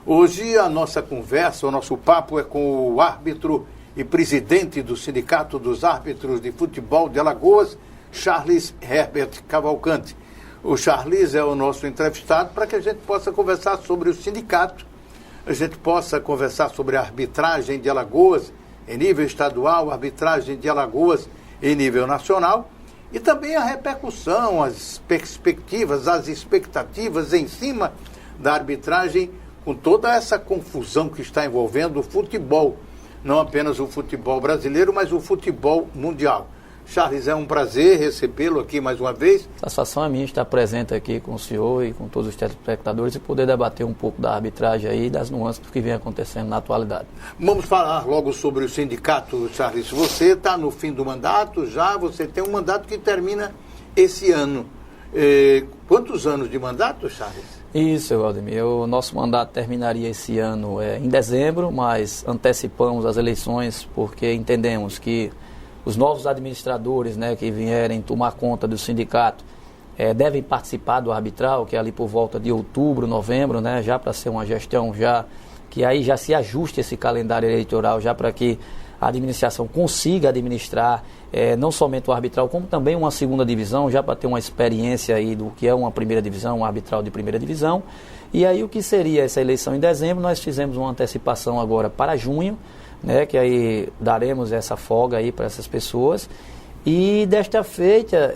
Hoje a nossa conversa, o nosso papo é com o árbitro e presidente do Sindicato dos Árbitros de Futebol de Alagoas, Charles Herbert Cavalcante. O Charles é o nosso entrevistado para que a gente possa conversar sobre o sindicato, a gente possa conversar sobre a arbitragem de Alagoas em nível estadual, a arbitragem de Alagoas em nível nacional e também a repercussão, as perspectivas, as expectativas em cima da arbitragem com toda essa confusão que está envolvendo o futebol, não apenas o futebol brasileiro, mas o futebol mundial. Charles, é um prazer recebê-lo aqui mais uma vez. A satisfação é minha estar presente aqui com o senhor e com todos os telespectadores e poder debater um pouco da arbitragem aí e das nuances do que vem acontecendo na atualidade. Vamos falar logo sobre o sindicato, Charles. Você está no fim do mandato já, você tem um mandato que termina esse ano. Quantos anos de mandato, Charles? Isso, Valdemir. O nosso mandato terminaria esse ano em dezembro, mas antecipamos as eleições porque entendemos que os novos administradores, né, que vierem tomar conta do sindicato devem participar do arbitral, que é ali por volta de outubro, novembro, né, já para ser uma gestão já que aí já se ajuste esse calendário eleitoral, já para que a administração consiga administrar não somente o arbitral, como também uma segunda divisão, já para ter uma experiência aí do que é uma primeira divisão, um arbitral de primeira divisão. E aí o que seria essa eleição em dezembro, nós fizemos uma antecipação agora para junho, né, que aí daremos essa folga aí para essas pessoas. E desta feita,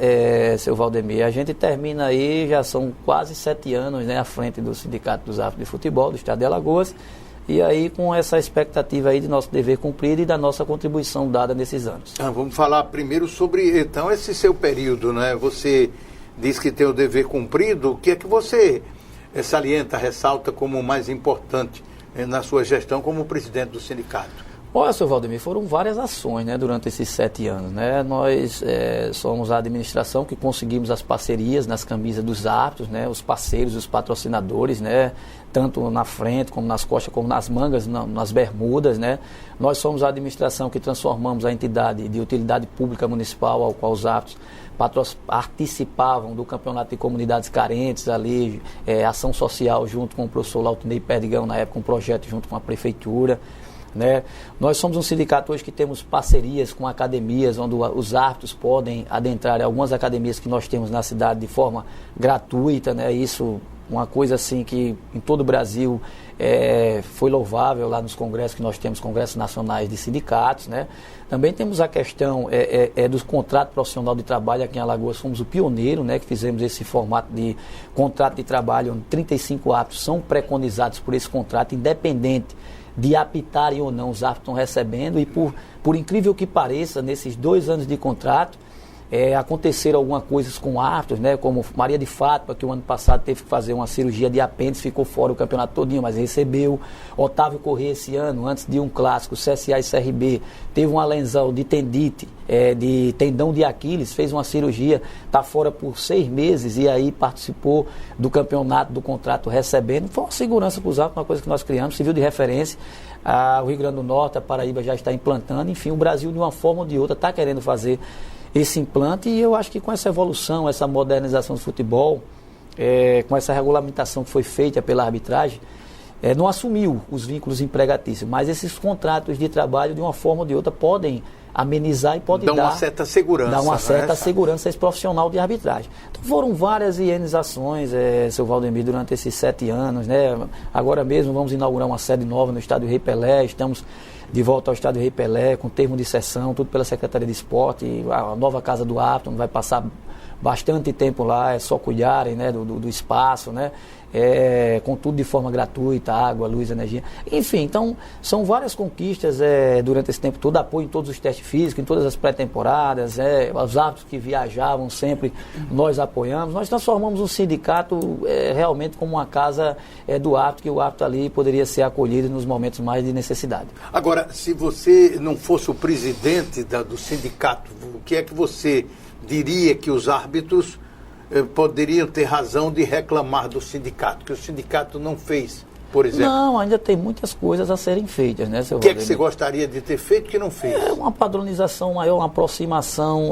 seu Valdemir, a gente termina aí, já são quase 7 anos, né, à frente do Sindicato dos Árbitros de Futebol do Estado de Alagoas, e aí com essa expectativa aí de nosso dever cumprido e da nossa contribuição dada nesses anos. Vamos falar primeiro sobre, então, esse seu período, né? Você diz que tem o dever cumprido, o que é que você salienta, ressalta como o mais importante na sua gestão como presidente do sindicato? Olha, seu Valdemir, foram várias ações, né, durante esses 7 anos. Né? Nós somos a administração que conseguimos as parcerias nas camisas dos árbitros, né, os parceiros, os patrocinadores, né, tanto na frente, como nas costas, como nas mangas, nas bermudas. Né? Nós somos a administração que transformamos a entidade de utilidade pública municipal, ao qual os árbitros participavam do campeonato de comunidades carentes ali, ação social junto com o professor Lautinei Perdigão, na época um projeto junto com a prefeitura. Né? Nós somos um sindicato hoje que temos parcerias com academias, onde os árbitros podem adentrar em algumas academias que nós temos na cidade de forma gratuita, né? Isso, uma coisa assim que em todo o Brasil foi louvável lá nos congressos que nós temos, congressos nacionais de sindicatos. Né? Também temos a questão dos contratos profissional de trabalho. Aqui em Alagoas fomos o pioneiro, né, que fizemos esse formato de contrato de trabalho, onde 35 árbitros são preconizados por esse contrato, independente de apitarem ou não, os árbitros estão recebendo. E por incrível que pareça, nesses 2 anos de contrato, aconteceram algumas coisas com árbitros, né, como Maria de Fátima, que o ano passado teve que fazer uma cirurgia de apêndice, ficou fora o campeonato todinho, mas recebeu. Otávio Corrêa, esse ano, antes de um clássico, CSA e CRB, teve uma lesão de tendite, de tendão de Aquiles, fez uma cirurgia, está fora por 6 meses e aí participou do campeonato, do contrato, recebendo. Foi uma segurança para os árbitros, uma coisa que nós criamos, serviu de referência. O Rio Grande do Norte, a Paraíba já está implantando, enfim, o Brasil de uma forma ou de outra está querendo fazer esse implante, e eu acho que com essa evolução, essa modernização do futebol, com essa regulamentação que foi feita pela arbitragem, não assumiu os vínculos empregatícios, mas esses contratos de trabalho, de uma forma ou de outra, podem amenizar e podem dar uma certa segurança. Dar uma certa segurança a esse profissional de arbitragem. Então foram várias ienizações, seu Valdemir, durante esses 7 anos. Né? Agora mesmo vamos inaugurar uma sede nova no Estádio Rei Pelé, estamos de volta ao Estádio Rei Pelé, com termo de cessão, tudo pela Secretaria de Esporte, a nova casa do árbitro, onde vai passar bastante tempo lá, é só cuidarem, né, do espaço, né, com tudo de forma gratuita, água, luz, energia. Enfim, então, são várias conquistas durante esse tempo todo, apoio em todos os testes físicos, em todas as pré-temporadas, os árbitros que viajavam sempre, nós apoiamos. Nós transformamos o sindicato realmente como uma casa do árbitro, que o árbitro ali poderia ser acolhido nos momentos mais de necessidade. Agora, se você não fosse o presidente do sindicato, o que é que você diria que os árbitros poderiam ter razão de reclamar do sindicato, que o sindicato não fez, por exemplo? Não, ainda tem muitas coisas a serem feitas, né, seu O que é que você gostaria de ter feito que não fez? Uma padronização maior, uma aproximação,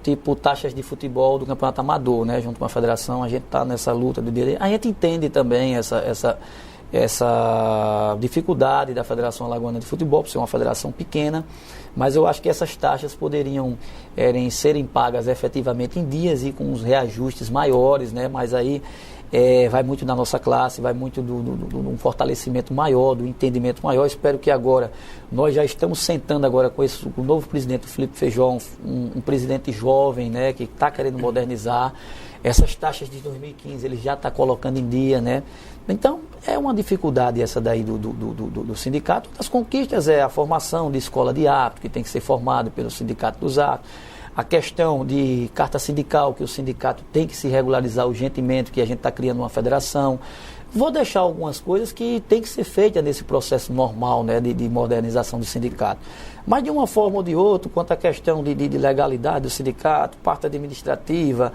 tipo taxas de futebol do campeonato amador, né, junto com a federação. A gente está nessa luta do direito. A gente entende também essa dificuldade da Federação Alagoana de Futebol, por ser uma federação pequena, mas eu acho que essas taxas poderiam serem pagas efetivamente em dias e com os reajustes maiores, né? Mas aí vai muito da nossa classe, vai muito de um fortalecimento maior, do entendimento maior. Espero que agora, nós já estamos sentando agora com o novo presidente, o Felipe Feijó, um presidente jovem, né, que está querendo modernizar. Essas taxas de 2015 ele já está colocando em dia, né? Então, é uma dificuldade essa daí do sindicato. As conquistas é a formação de escola de árbitro, que tem que ser formado pelo sindicato dos árbitros. A questão de carta sindical, que o sindicato tem que se regularizar urgentemente, que a gente está criando uma federação. Vou deixar algumas coisas que tem que ser feitas nesse processo normal, né, de modernização do sindicato. Mas de uma forma ou de outra, quanto à questão de legalidade do sindicato, parte administrativa,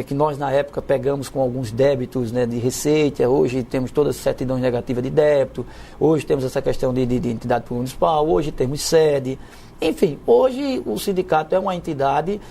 que nós na época pegamos com alguns débitos, né, de receita, hoje temos todas as certidões negativas de débito, hoje temos essa questão de entidade municipal, hoje temos sede. Enfim, hoje o sindicato é uma entidade,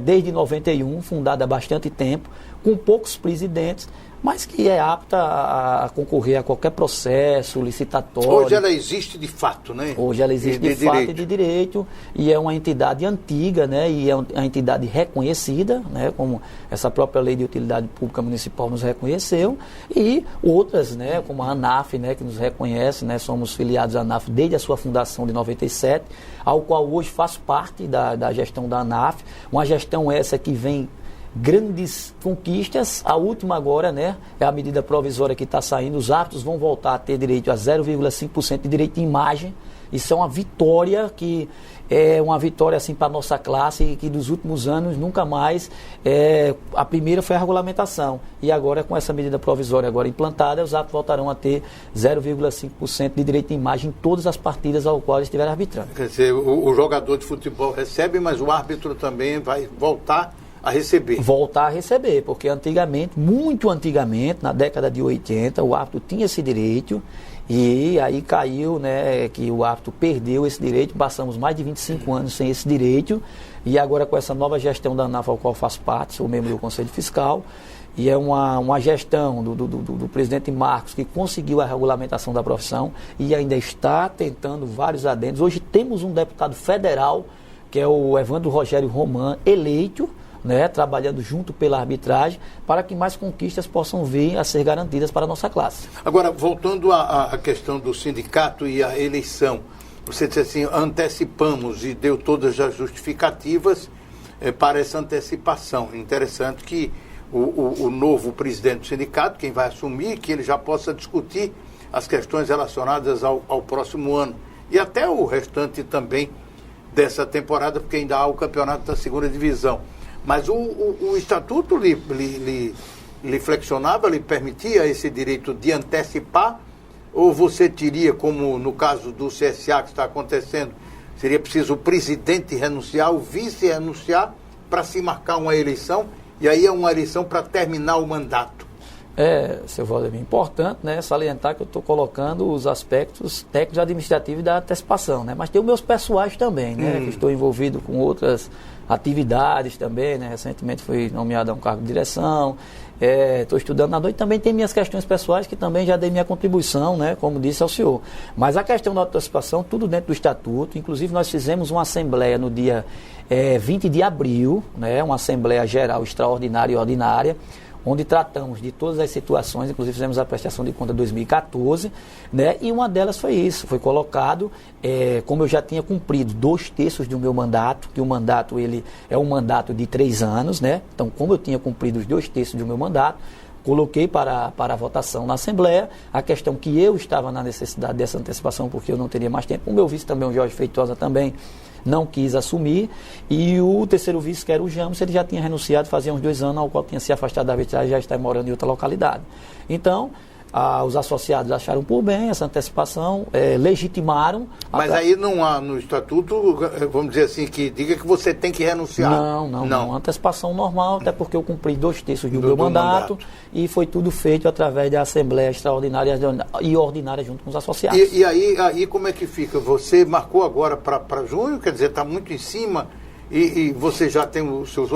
desde 91, fundada há bastante tempo, com poucos presidentes, mas que é apta a concorrer a qualquer processo licitatório. Hoje ela existe de fato, né? Hoje ela existe de fato e de direito, e é uma entidade antiga, né? E é uma entidade reconhecida, né? Como essa própria Lei de Utilidade Pública Municipal nos reconheceu, e outras, né? Como a ANAF, né? Que nos reconhece, né? Somos filiados à ANAF desde a sua fundação de 97, ao qual hoje faço parte da gestão da ANAF, uma gestão essa que vem grandes conquistas. A última agora, né, é a medida provisória que está saindo. Os árbitros vão voltar a ter direito a 0,5% de direito de imagem. Isso é uma vitória, que é uma vitória assim para a nossa classe, e que dos últimos anos nunca mais. A primeira foi a regulamentação, e agora com essa medida provisória agora implantada, os árbitros voltarão a ter 0,5% de direito de imagem em todas as partidas ao qual eles estiverem arbitrando. Quer dizer, o jogador de futebol recebe, mas o árbitro também vai voltar a receber. Voltar a receber, porque antigamente, muito antigamente, na década de 80, o árbitro tinha esse direito, e aí caiu, né, que o árbitro perdeu esse direito, passamos mais de 25 anos sem esse direito, e agora com essa nova gestão da ANAF, ao qual faço parte, sou membro do Conselho Fiscal, e é uma gestão do presidente Marcos, que conseguiu a regulamentação da profissão, e ainda está tentando vários adendos. Hoje temos um deputado federal, que é o Evandro Rogério Roman, eleito, né, trabalhando junto pela arbitragem, para que mais conquistas possam vir a ser garantidas para a nossa classe. Agora, voltando à questão do sindicato e à eleição, você disse assim, antecipamos, e deu todas as justificativas para essa antecipação. Interessante que o novo presidente do sindicato, quem vai assumir, que ele já possa discutir as questões relacionadas ao próximo ano, e até o restante também dessa temporada, porque ainda há o campeonato da segunda divisão. Mas o estatuto lhe flexionava, lhe permitia esse direito de antecipar, ou você teria, como no caso do CSA que está acontecendo, seria preciso o presidente renunciar, o vice renunciar, para se marcar uma eleição, e aí é uma eleição para terminar o mandato? Seu Valdemir, importante, né, salientar que eu estou colocando os aspectos técnicos administrativos da antecipação, né, mas tem os meus pessoais também, né, que estou envolvido com outras atividades também, né, recentemente fui nomeado a um cargo de direção, estou estudando na noite, também tem minhas questões pessoais que também já dei minha contribuição, né, como disse ao senhor. Mas a questão da antecipação, tudo dentro do estatuto, inclusive nós fizemos uma assembleia no dia 20 de abril, né, uma assembleia geral extraordinária e ordinária, onde tratamos de todas as situações, inclusive fizemos a prestação de conta 2014, né, e uma delas foi isso, foi colocado, como eu já tinha cumprido 2/3 do meu mandato, que o mandato ele é um mandato de 3 anos, né, então como eu tinha cumprido os 2/3 do meu mandato, coloquei para a votação na Assembleia a questão que eu estava na necessidade dessa antecipação, porque eu não teria mais tempo, o meu vice também, o Jorge Feitosa, também não quis assumir, e o terceiro vice, que era o James, ele já tinha renunciado fazia uns 2 anos, ao qual tinha se afastado da arbitragem, já está morando em outra localidade. Então, os associados acharam por bem essa antecipação, legitimaram. Mas aí não há no estatuto, vamos dizer assim, que diga que você tem que renunciar. Não. Antecipação normal, até porque eu cumpri 2/3 do meu mandato, e foi tudo feito através da Assembleia Extraordinária e Ordinária junto com os associados. E aí como é que fica? Você marcou agora para junho, quer dizer, está muito em cima, e você já tem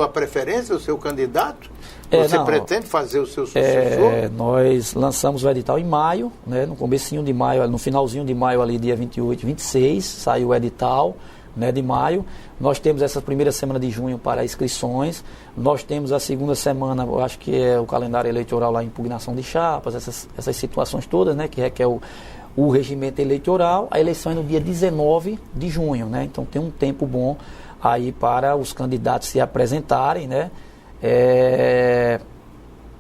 a preferência, o seu candidato? Você pretende fazer o seu sucessor? Nós lançamos o edital em maio, né, no comecinho de maio, no finalzinho de maio, ali dia 28, 26, saiu o edital, né, de maio. Nós temos essa primeira semana de junho para inscrições. Nós temos a segunda semana, eu acho que é o calendário eleitoral lá, impugnação de chapas, essas situações todas, né, que requer o regimento eleitoral. A eleição é no dia 19 de junho, né, então tem um tempo bom aí para os candidatos se apresentarem, né.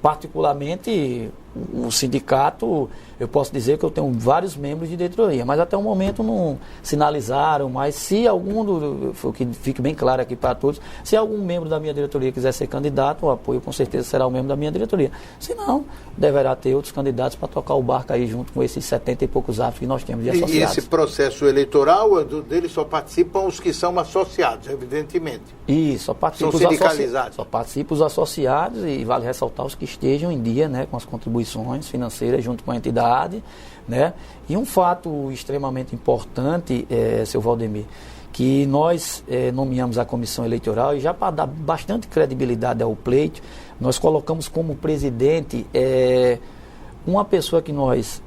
Particularmente o sindicato, eu posso dizer que eu tenho vários membros de diretoria, mas até o momento não sinalizaram, mas se algum, que fique bem claro aqui para todos, se algum membro da minha diretoria quiser ser candidato, o apoio com certeza será o membro da minha diretoria. Se não, deverá ter outros candidatos para tocar o barco aí junto com esses 70 e poucos árbitros que nós temos de associados. E esse processo eleitoral, dele só participam os que são associados, evidentemente. Isso, só participam são sindicalizados. Só participam os associados e vale ressaltar os que estejam em dia, né, com as contribuições financeiras junto com a entidade, né? E um fato extremamente importante, seu Valdemir, que nós nomeamos a comissão eleitoral e já para dar bastante credibilidade ao pleito, nós colocamos como presidente uma pessoa que nós,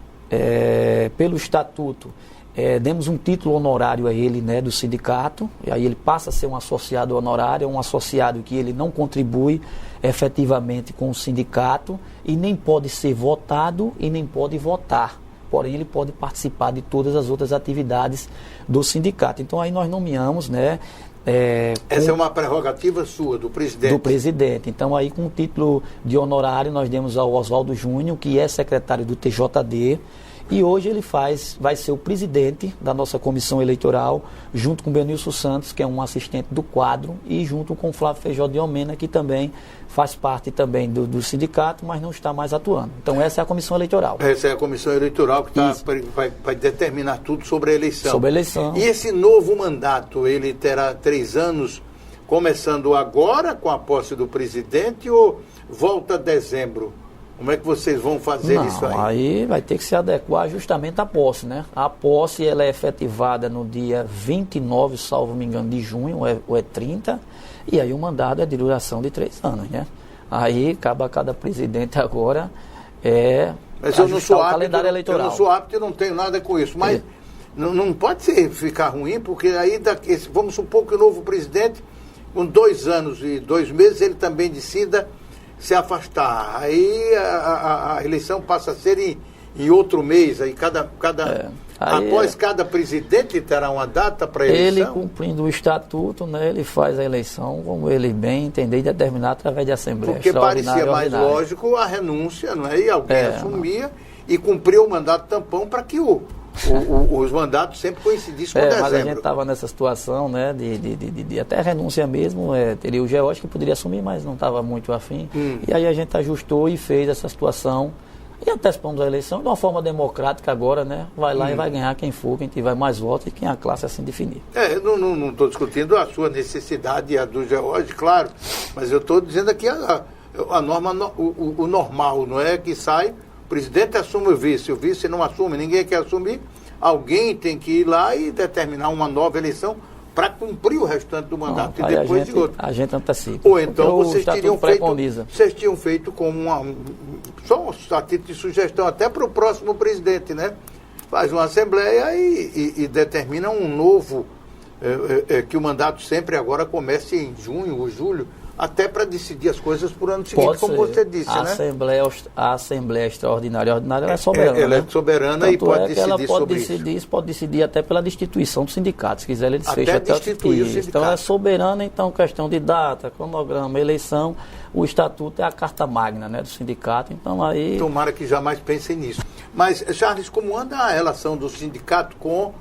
pelo estatuto, demos um título honorário a ele, né, do sindicato, e aí ele passa a ser um associado honorário, um associado que ele não contribui efetivamente com o sindicato e nem pode ser votado e nem pode votar. Porém, ele pode participar de todas as outras atividades do sindicato. Então, aí nós nomeamos, né... Essa é uma prerrogativa sua, do presidente? Do presidente. Então, aí com o título de honorário, nós demos ao Oswaldo Júnior, que é secretário do TJD, e hoje ele vai ser o presidente da nossa comissão eleitoral, junto com o Benilson Santos, que é um assistente do quadro, e junto com o Flávio Feijó de Almena, que também faz parte também do sindicato, mas não está mais atuando. Então essa é a comissão eleitoral. Essa é a comissão eleitoral que vai determinar tudo sobre a eleição. Sobre a eleição. E esse novo mandato, ele terá 3 anos, começando agora com a posse do presidente, ou volta a dezembro? Como é que vocês vão fazer isso aí? Aí vai ter que se adequar justamente à posse, né? A posse ela é efetivada no dia 29, salvo me engano, de junho, ou é 30, e aí o mandato é de duração de 3 anos, né? Aí acaba cada presidente agora mas eu não sou calendário eleitoral. Eu não sou apto e não tenho nada com isso, mas não pode ficar ruim, porque aí vamos supor que o novo presidente, com 2 anos e 2 meses, ele também decida se afastar. Aí a eleição passa a ser em outro mês. Aí após cada presidente terá uma data para a eleição. Ele, cumprindo o estatuto, né, ele faz a eleição como ele bem entender e determinar através de assembleia. Porque parecia mais lógico a renúncia, não é? E alguém assumia e cumpria o mandato tampão para que os mandatos sempre coincidissem com dezembro. Mas a gente estava nessa situação, né, de até renúncia mesmo, teria o George que poderia assumir, mas não estava muito afim. E aí a gente ajustou e fez essa situação e antecipamos a eleição de uma forma democrática agora, né? Vai lá e vai ganhar quem for, quem tiver mais votos e quem a classe assim definir. Eu não estou discutindo a sua necessidade e a do George, claro, mas eu estou dizendo aqui a norma, o normal, não é? Que sai. O presidente assume o vice não assume, ninguém quer assumir, alguém tem que ir lá e determinar uma nova eleição para cumprir o restante do mandato e depois de outro. A gente antecipa. Ou então vocês tinham feito como só a título de sugestão, até para o próximo presidente, né? Faz uma assembleia e determina um novo, que o mandato sempre agora comece em junho ou julho, até para decidir as coisas por ano seguinte, como você disse, a Assembleia Extraordinária e Ordinária ela é soberana. Ela é soberana. Tanto e pode decidir ela sobre isso. Pode decidir até pela destituição do sindicato. Se quiser, ele desfecha até destituir o sindicato. Então, é soberana, então, questão de data, cronograma, eleição. O estatuto é a carta magna, né, do sindicato. Então, aí... Tomara que jamais pensem nisso. Mas, Charles, como anda a relação do sindicato com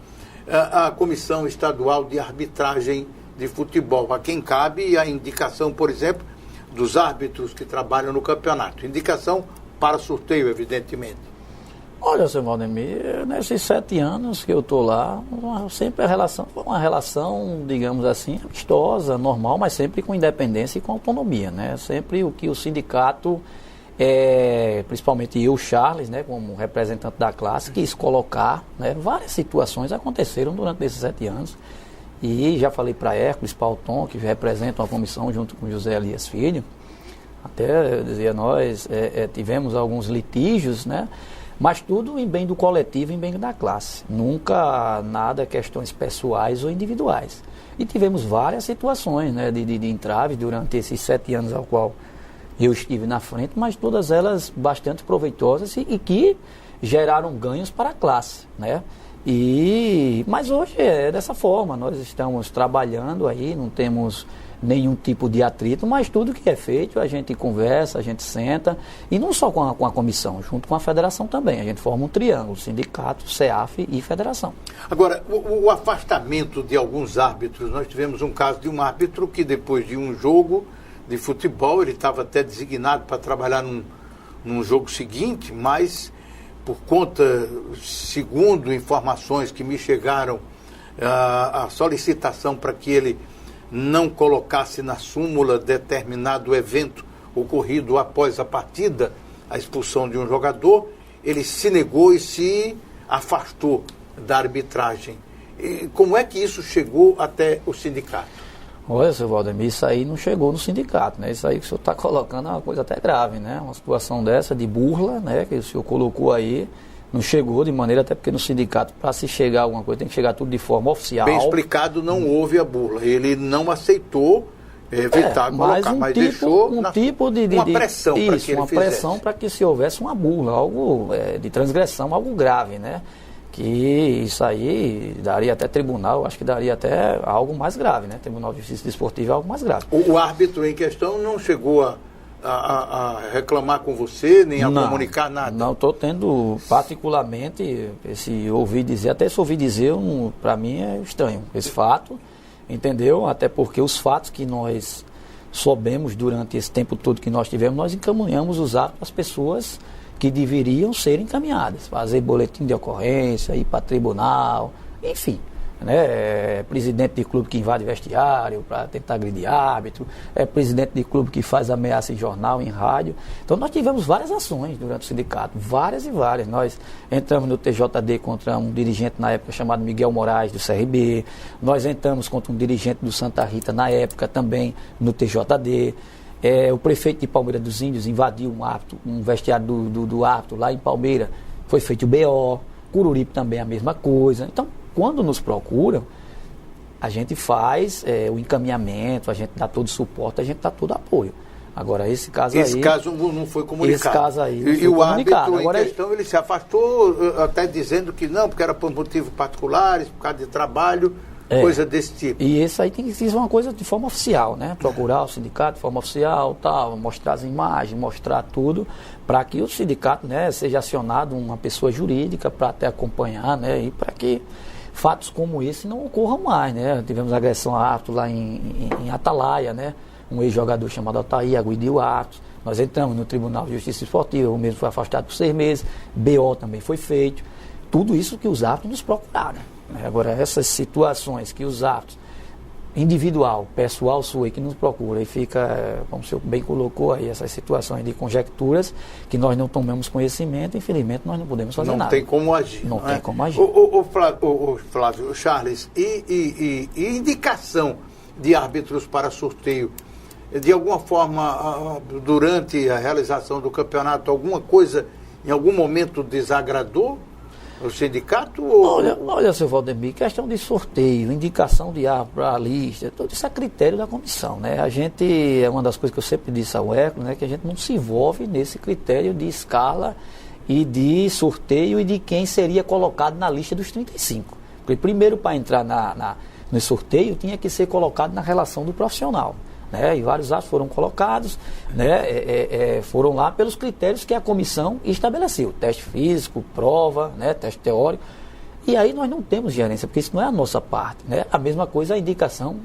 a Comissão Estadual de Arbitragem de Futebol, a quem cabe a indicação, por exemplo, dos árbitros que trabalham no campeonato? Indicação para sorteio, evidentemente. Olha, seu Valdemir, nesses 7 anos que eu estou lá, sempre foi uma relação, digamos assim, amistosa, normal, mas sempre com independência e com autonomia, né? Sempre o que o sindicato, principalmente eu, Charles, né, como representante da classe, quis colocar, né? Várias situações aconteceram durante esses 7 anos. E já falei para Hércules, Pauton, que representam a comissão junto com José Elias Filho, Até, eu dizia, nós tivemos alguns litígios, né? Mas tudo em bem do coletivo, em bem da classe. Nunca nada questões pessoais ou individuais. E tivemos várias situações, né, de entrave durante esses 7 anos ao qual eu estive na frente, mas todas elas bastante proveitosas e que geraram ganhos para a classe, né? Mas hoje é dessa forma, nós estamos trabalhando aí, não temos nenhum tipo de atrito, mas tudo que é feito a gente conversa, a gente senta, e não só com a comissão, junto com a federação também, a gente forma um triângulo, sindicato, CEAF e federação. Agora, o afastamento de alguns árbitros, nós tivemos um caso de um árbitro que depois de um jogo de futebol, ele estava até designado para trabalhar num jogo seguinte, mas por conta, segundo informações que me chegaram, a solicitação para que ele não colocasse na súmula determinado evento ocorrido após a partida, a expulsão de um jogador, ele se negou e se afastou da arbitragem. E como é que isso chegou até o sindicato? Olha, seu Valdemir, isso aí não chegou no sindicato, né? Isso aí que o senhor está colocando é uma coisa até grave, né? Uma situação dessa de burla, né? Que o senhor colocou aí, não chegou de maneira, até porque no sindicato, para se chegar a alguma coisa, tem que chegar tudo de forma oficial. Bem explicado, não houve a burla. Ele não aceitou evitar colocar, mas deixou uma pressão para que ele fizesse. Uma pressão para que se houvesse uma burla, algo de transgressão, algo grave, né? Que isso aí daria até tribunal, acho que daria até algo mais grave, né? Tribunal de Justiça Desportiva é algo mais grave. O árbitro em questão não chegou a reclamar com você, nem a comunicar nada? Não, estou tendo particularmente esse ouvir dizer, até esse ouvir dizer, para mim é estranho esse fato, entendeu? Até porque os fatos que nós soubemos durante esse tempo todo que nós tivemos, nós encaminhamos os atos para as pessoas que deveriam ser encaminhadas, fazer boletim de ocorrência, ir para tribunal, enfim. Né? Presidente de clube que invade vestiário para tentar agredir árbitro, presidente de clube que faz ameaça em jornal, em rádio. Então nós tivemos várias ações durante o sindicato, várias e várias. Nós entramos no TJD contra um dirigente na época chamado Miguel Moraes, do CRB, nós entramos contra um dirigente do Santa Rita na época também no TJD. O prefeito de Palmeira dos Índios invadiu um vestiário do árbitro lá em Palmeira, foi feito o BO, Cururipe também a mesma coisa. Então, quando nos procuram, a gente faz o encaminhamento, a gente dá todo o suporte, a gente dá todo o apoio. Agora, esse caso não foi comunicado. Esse caso aí não foi comunicado. O árbitro agora, em questão, ele se afastou, até dizendo que não, porque era por motivos particulares, por causa de trabalho, coisa desse tipo. E esse aí tem que ser uma coisa de forma oficial, né? Procurar o sindicato de forma oficial, tal, mostrar as imagens, mostrar tudo, para que o sindicato, né, seja acionado uma pessoa jurídica para até acompanhar, né? E para que fatos como esse não ocorram mais, né? Tivemos agressão a árbitro lá em Atalaia, né? Um ex-jogador chamado Altair agrediu o árbitro. Nós entramos no Tribunal de Justiça Esportiva, o mesmo foi afastado por 6 meses, BO também foi feito. Tudo isso que os árbitros nos procuraram. Agora, essas situações que os árbitros, individual, pessoal sua, que nos procura e fica, como o senhor bem colocou aí, essas situações de conjecturas que nós não tomamos conhecimento, infelizmente nós não podemos fazer nada. Não tem como agir. Não tem como agir. Flávio, Charles, e indicação de árbitros para sorteio, de alguma forma, durante a realização do campeonato, alguma coisa, em algum momento desagradou o sindicato? Olha, seu Valdemir, questão de sorteio, indicação de árbitro para a lista, tudo isso é critério da comissão, né? A gente, é uma das coisas que eu sempre disse ao Hércules, né, que a gente não se envolve nesse critério de escala e de sorteio e de quem seria colocado na lista dos 35. Porque primeiro, para entrar no sorteio, tinha que ser colocado na relação do profissional. Né, e vários atos foram colocados, né, foram lá pelos critérios que a comissão estabeleceu, teste físico, prova, né, teste teórico, e aí nós não temos gerência, porque isso não é a nossa parte, né, a mesma coisa a indicação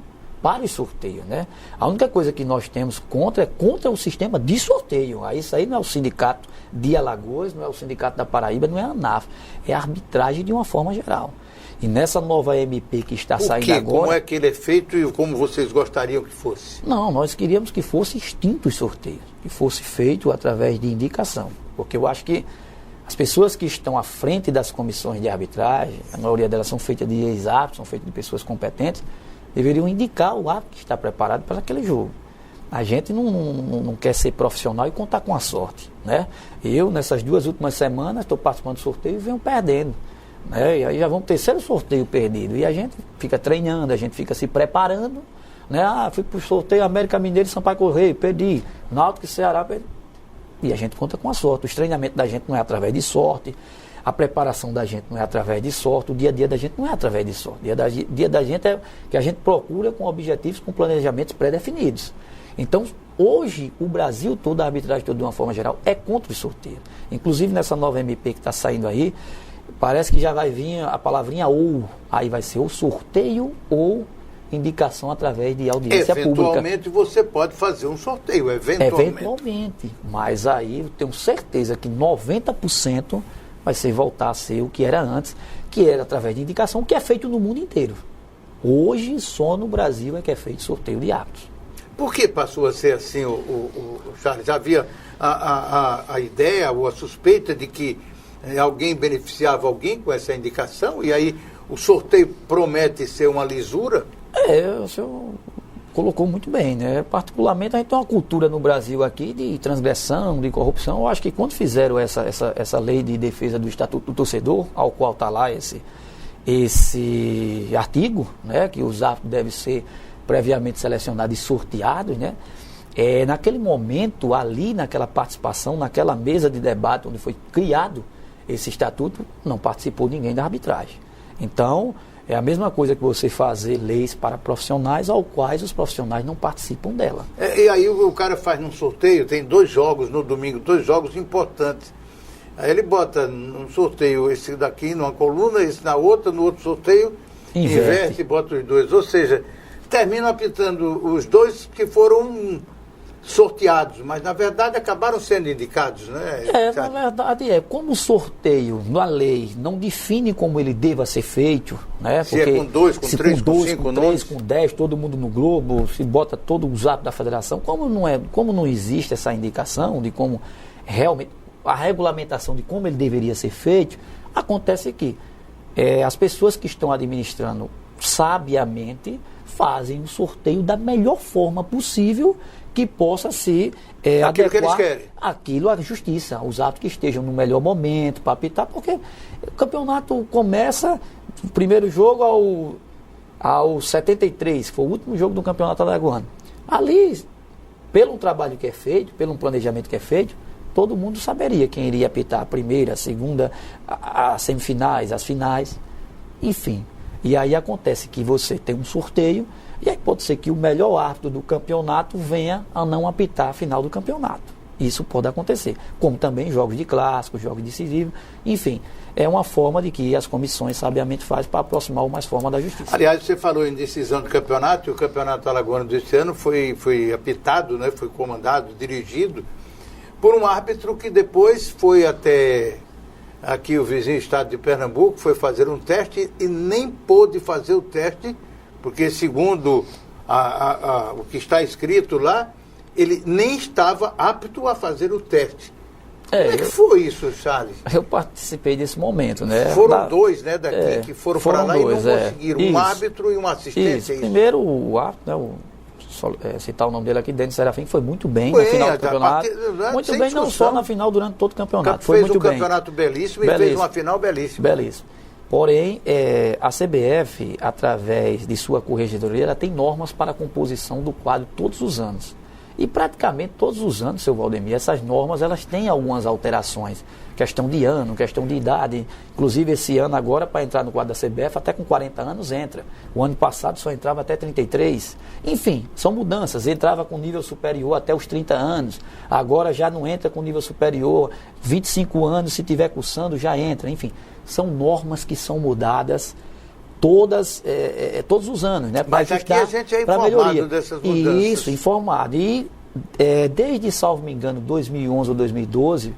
para o sorteio, né, a única coisa que nós temos contra o sistema de sorteio, aí isso aí não é o sindicato de Alagoas, não é o sindicato da Paraíba, não é a ANAF, é a arbitragem de uma forma geral. E nessa nova MP que está saindo agora... Como é que ele é feito e como vocês gostariam que fosse? Não, nós queríamos que fosse extinto os sorteios, que fosse feito através de indicação. Porque eu acho que as pessoas que estão à frente das comissões de arbitragem, a maioria delas são feitas de ex-árbitros, são feitas de pessoas competentes, deveriam indicar o árbitro que está preparado para aquele jogo. A gente não quer ser profissional e contar com a sorte, né? Eu, nessas 2 últimas semanas, estou participando do sorteio e venho perdendo, né? E aí já vamos 3º sorteio perdido. E a gente fica treinando, a gente fica se preparando, né? Fui para o sorteio América Mineiro e Sampaio Correia, perdi. Náutico e Ceará, perdi. E a gente conta com a sorte. Os treinamentos da gente não é através de sorte, a preparação da gente não é através de sorte, o dia a dia da gente não é através de sorte. O dia da gente é que a gente procura com objetivos, com planejamentos pré-definidos. Então, hoje, o Brasil todo, a arbitragem toda, de uma forma geral, é contra o sorteio. Inclusive, nessa nova MP que está saindo aí, parece que já vai vir a palavrinha ou. Aí vai ser ou sorteio ou indicação através de audiência pública. Eventualmente você pode fazer um sorteio, eventualmente. Mas aí eu tenho certeza que 90% vai voltar a ser o que era antes, que era através de indicação, que é feito no mundo inteiro. Hoje, só no Brasil é que é feito sorteio de árbitros. Por que passou a ser assim, o Charles? Havia a ideia ou a suspeita de que alguém beneficiava alguém com essa indicação e aí o sorteio promete ser uma lisura? O senhor colocou muito bem, né? Particularmente a gente tem uma cultura no Brasil aqui de transgressão, de corrupção. Eu acho que quando fizeram essa lei de defesa do Estatuto do Torcedor, ao qual está lá esse artigo, né? Que os árbitros devem ser previamente selecionados e sorteados, né? Naquele momento, ali naquela participação, naquela mesa de debate onde foi criado esse estatuto, não participou ninguém da arbitragem. Então, é a mesma coisa que você fazer leis para profissionais, ao quais os profissionais não participam dela. E aí o cara faz num sorteio, tem 2 jogos no domingo, 2 jogos importantes. Aí ele bota num sorteio esse daqui numa coluna, esse na outra, no outro sorteio, inverte e bota os 2. Ou seja, termina apitando os 2 que foram sorteados, mas na verdade acabaram sendo indicados, né? Na verdade como o sorteio na lei não define como ele deva ser feito, né? Se é com 2, com 3, com 5, com 3, com 10, todo mundo no Globo, se bota todo o zap da federação, como não existe essa indicação de como realmente, a regulamentação de como ele deveria ser feito, acontece que as pessoas que estão administrando sabiamente fazem o sorteio da melhor forma possível que possa ser aquilo que eles querem. Aquilo, a justiça, os atos que estejam no melhor momento para apitar, porque o campeonato começa, o primeiro jogo ao 73, que foi o último jogo do campeonato alagoano. Ali, pelo trabalho que é feito, pelo planejamento que é feito, todo mundo saberia quem iria apitar a primeira, a segunda, as semifinais, as finais, enfim. E aí acontece que você tem um sorteio, e aí pode ser que o melhor árbitro do campeonato venha a não apitar a final do campeonato. Isso pode acontecer. Como também jogos de clássico, jogos decisivos, enfim. É uma forma de que as comissões sabiamente fazem para aproximar o mais forma da justiça. Aliás, você falou em decisão do campeonato, e o campeonato alagoano deste ano foi apitado, né, foi comandado, dirigido por um árbitro que depois foi até aqui o vizinho estado de Pernambuco, foi fazer um teste e nem pôde fazer o teste, porque segundo o que está escrito lá, ele nem estava apto a fazer o teste. Como é que foi isso, Charles? Eu participei desse momento, né? Foram 2, né, daqui, que foram para lá e não conseguiram. Um árbitro e um assistente. Isso. Primeiro, o árbitro, né, citar o nome dele aqui, Denis Serafim, foi muito bem na final do campeonato. Muito bem, discussão. Não só na final, durante todo o campeonato. Foi muito bem. Fez um campeonato belíssimo e fez uma final belíssima. Belíssimo. Porém, a CBF, através de sua corregedoria, ela tem normas para a composição do quadro todos os anos. E praticamente todos os anos, seu Valdemir, essas normas elas têm algumas alterações. Questão de ano, questão de idade. Inclusive, esse ano agora, para entrar no quadro da CBF, até com 40 anos entra. O ano passado só entrava até 33. Enfim, são mudanças. Entrava com nível superior até os 30 anos. Agora já não entra com nível superior. 25 anos, se tiver cursando, já entra. Enfim, são normas que são mudadas todos os anos, né? Mas aqui a gente é informado dessas mudanças. Isso, informado. E desde, salvo me engano, 2011 ou 2012,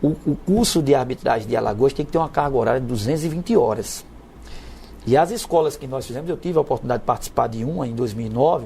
o curso de arbitragem de Alagoas tem que ter uma carga horária de 220 horas. E as escolas que nós fizemos, eu tive a oportunidade de participar de uma em 2009,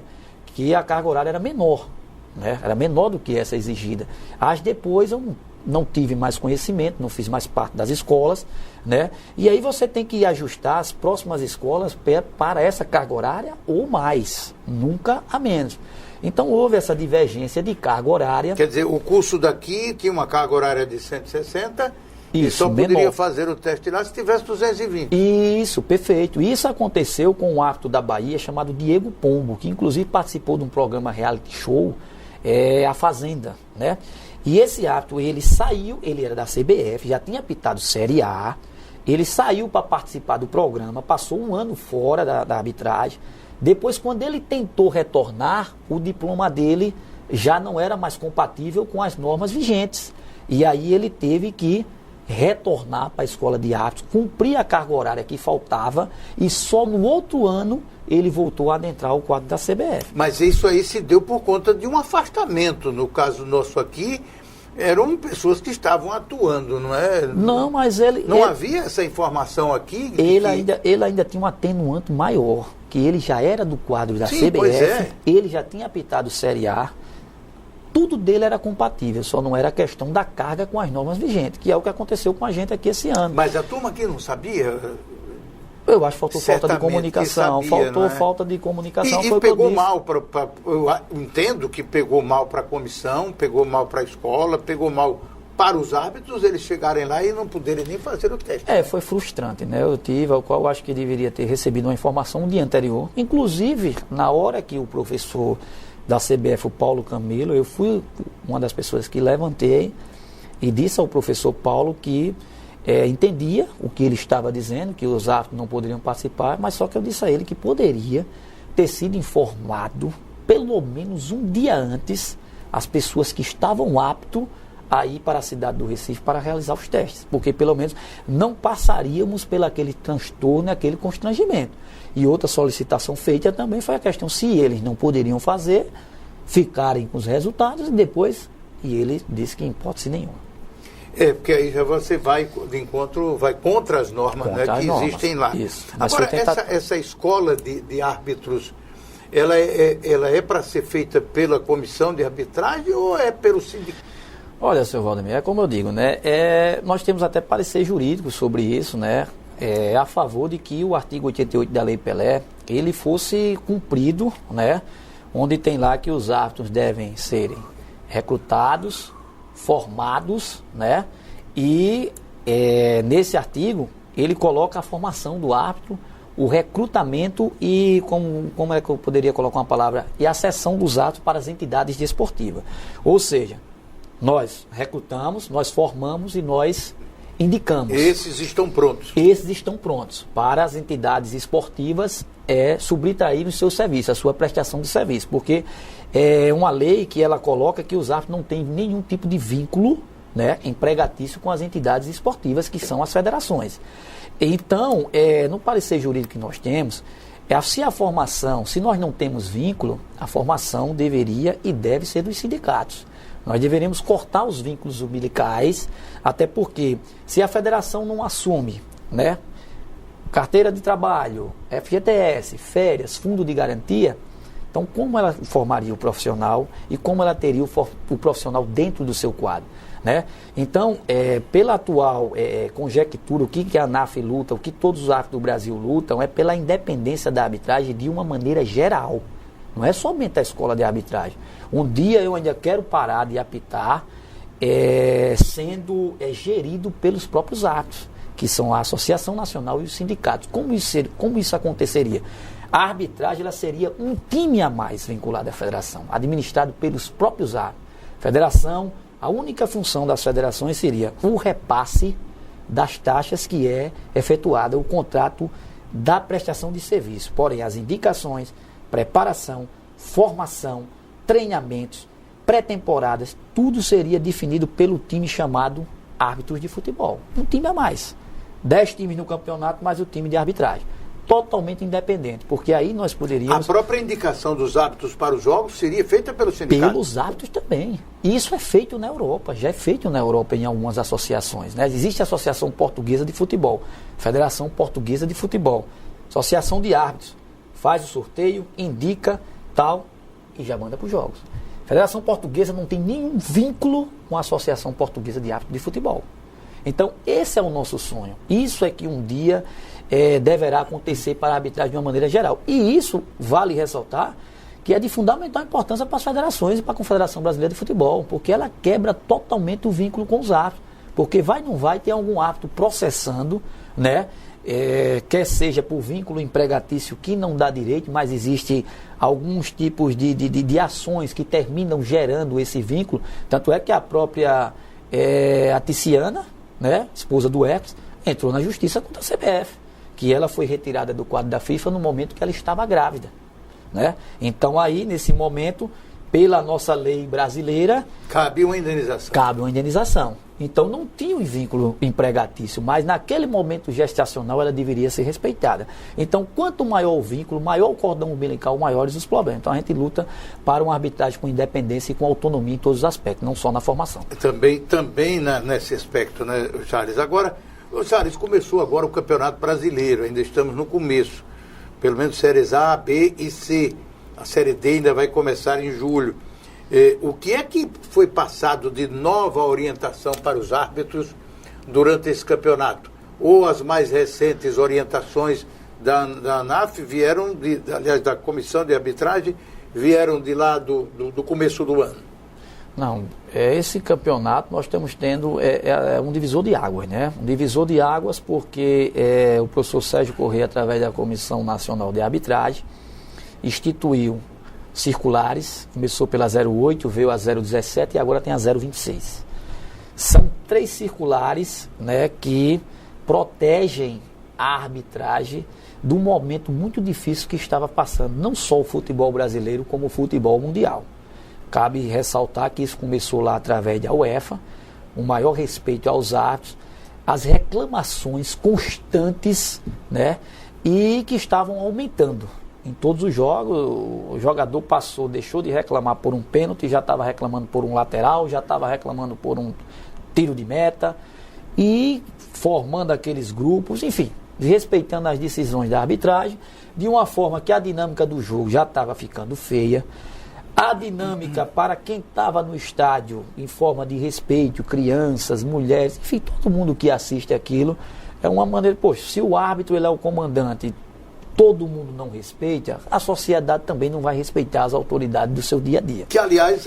que a carga horária era menor, né? Era menor do que essa exigida. As depois eu não tive mais conhecimento, não fiz mais parte das escolas, né? E aí você tem que ajustar as próximas escolas para essa carga horária ou mais, nunca a menos. Então houve essa divergência de carga horária. Quer dizer, o curso daqui tinha uma carga horária de 160 e Isso, só poderia menor. fazer o teste lá se tivesse 220. Isso, perfeito. Isso aconteceu com um árbitro da Bahia chamado Diego Pombo, que inclusive participou de um programa reality show, A Fazenda, né? E esse árbitro, ele saiu, ele era da CBF, já tinha apitado Série A, ele saiu para participar do programa, passou um ano fora da arbitragem. Depois, quando ele tentou retornar, o diploma dele já não era mais compatível com as normas vigentes. E aí ele teve que retornar para a escola de árbitros, cumprir a carga horária que faltava, e só no outro ano ele voltou a adentrar o quadro da CBF. Mas isso aí se deu por conta de um afastamento. No caso nosso aqui, eram pessoas que estavam atuando, não é? Não, mas ele... Não havia essa informação aqui? Ele ainda tinha um atenuante maior, que ele já era do quadro da Sim, CBF, pois é. Ele já tinha apitado Série A, tudo dele era compatível, só não era a questão da carga com as normas vigentes, que é o que aconteceu com a gente aqui esse ano. Mas a turma aqui não sabia? Eu acho que faltou falta de Certamente comunicação, que sabia, faltou não é? falta de comunicação. E foi o que eu pegou disse. mal, eu entendo que pegou mal para a comissão, pegou mal para a escola, pegou mal para os árbitros, eles chegarem lá e não poderem nem fazer o teste. Foi frustrante, né? Eu tive, ao qual eu acho que deveria ter recebido uma informação um dia anterior. Inclusive, na hora que o professor da CBF, o Paulo Camilo, eu fui uma das pessoas que levantei e disse ao professor Paulo que entendia o que ele estava dizendo, que os árbitros não poderiam participar, mas só que eu disse a ele que poderia ter sido informado, pelo menos um dia antes, as pessoas que estavam aptos a ir para a cidade do Recife para realizar os testes, porque pelo menos não passaríamos pelo aquele transtorno, aquele constrangimento. E outra solicitação feita também foi a questão se eles não poderiam fazer, ficarem com os resultados e depois, e ele disse que em hipótese nenhuma. Porque aí já você vai de encontro, vai contra as normas, Contra né, as que normas. existem lá. Isso. Mas Agora, foi tentar... essa escola de árbitros, ela é para ser feita pela comissão de arbitragem ou é pelo sindicato? Olha, senhor Valdemir, é como eu digo, né? Nós temos até parecer jurídico sobre isso, né? A favor de que o artigo 88 da Lei Pelé, ele fosse cumprido, né? Onde tem lá que os árbitros devem serem recrutados, formados, né? E nesse artigo, ele coloca a formação do árbitro, o recrutamento e, como é que eu poderia colocar uma palavra, e a cessão dos árbitros para as entidades desportivas. Ou seja, nós recrutamos, nós formamos e nós indicamos. Esses estão prontos. Esses estão prontos para as entidades esportivas subtrair o seu serviço, a sua prestação de serviço, porque é uma lei que ela coloca que os árbitros não têm nenhum tipo de vínculo, né, empregatício com as entidades esportivas, que são as federações. Então, no parecer jurídico que nós temos, se nós não temos vínculo, a formação deveria e deve ser dos sindicatos. Nós deveríamos cortar os vínculos umbilicais, até porque se a federação não assume, né, carteira de trabalho, FGTS, férias, fundo de garantia, então como ela formaria o profissional e como ela teria o profissional dentro do seu quadro, né? Então, pela atual conjectura, o que a ANAF luta, o que todos os árbitros do Brasil lutam, é pela independência da arbitragem de uma maneira geral. Não é somente a escola de arbitragem. Um dia eu ainda quero parar de apitar sendo gerido pelos próprios árbitros, que são a Associação Nacional e os sindicatos. Como isso aconteceria? A arbitragem ela seria um time a mais vinculado à federação, administrado pelos próprios árbitros. Federação, a única função das federações seria o repasse das taxas que é efetuada, o contrato da prestação de serviço. Porém, as indicações, preparação, formação, treinamentos, pré-temporadas, tudo seria definido pelo time chamado árbitros de futebol. Um time a mais. 10 times no campeonato, mais o time de arbitragem. Totalmente independente, porque aí nós poderíamos... A própria indicação dos árbitros para os jogos seria feita pelo sindicato? Pelos árbitros também. E isso é feito na Europa, já é feito na Europa em algumas associações, né? Existe a Associação Portuguesa de Futebol, Federação Portuguesa de Futebol, Associação de Árbitros, faz o sorteio, indica, tal, e já manda para os jogos. A Federação Portuguesa não tem nenhum vínculo com a Associação Portuguesa de Árbitros de Futebol. Então, esse é o nosso sonho. Isso é que um dia deverá acontecer para a arbitragem de uma maneira geral. E isso vale ressaltar que é de fundamental importância para as federações e para a Confederação Brasileira de Futebol, porque ela quebra totalmente o vínculo com os árbitros. Porque vai ou não vai ter algum árbitro processando, né? Quer seja por vínculo empregatício que não dá direito, mas existe alguns tipos de ações que terminam gerando esse vínculo. Tanto é que a própria a Tiziana, né, esposa do Herpes, entrou na justiça contra a CBF, que ela foi retirada do quadro da FIFA no momento que ela estava grávida, né? Então aí, nesse momento, pela nossa lei brasileira, cabe uma indenização. Cabe uma indenização. Então não tinha um vínculo empregatício, mas naquele momento gestacional ela deveria ser respeitada. Então, quanto maior o vínculo, maior o cordão umbilical, maiores os problemas. Então a gente luta para uma arbitragem com independência e com autonomia em todos os aspectos, não só na formação. Também nesse aspecto, né, Charles? Agora, Charles, começou agora o Campeonato Brasileiro, ainda estamos no começo. Pelo menos séries A, B e C. A Série D ainda vai começar em julho. O que é que foi passado de nova orientação para os árbitros durante esse campeonato? Ou as mais recentes orientações da ANAF vieram, aliás, da Comissão de Arbitragem, vieram de lá do começo do ano? Não, esse campeonato nós estamos tendo um divisor de águas, né? Um divisor de águas porque o professor Sérgio Corrêa, através da Comissão Nacional de Arbitragem, instituiu circulares, começou pela 08, veio a 017 e agora tem a 026. São 3 circulares, né, que protegem a arbitragem do momento muito difícil que estava passando, não só o futebol brasileiro, como o futebol mundial. Cabe ressaltar que isso começou lá através da UEFA, o maior respeito aos árbitros, as reclamações constantes, né, e que estavam aumentando. Em todos os jogos, o jogador deixou de reclamar por um pênalti, já estava reclamando por um lateral, já estava reclamando por um tiro de meta, e formando aqueles grupos, enfim, respeitando as decisões da arbitragem, de uma forma que a dinâmica do jogo já estava ficando feia. A dinâmica para quem estava no estádio, em forma de respeito, crianças, mulheres, enfim, todo mundo que assiste aquilo, é uma maneira, poxa, se o árbitro ele é o comandante, todo mundo não respeita, a sociedade também não vai respeitar as autoridades do seu dia a dia. Que, aliás,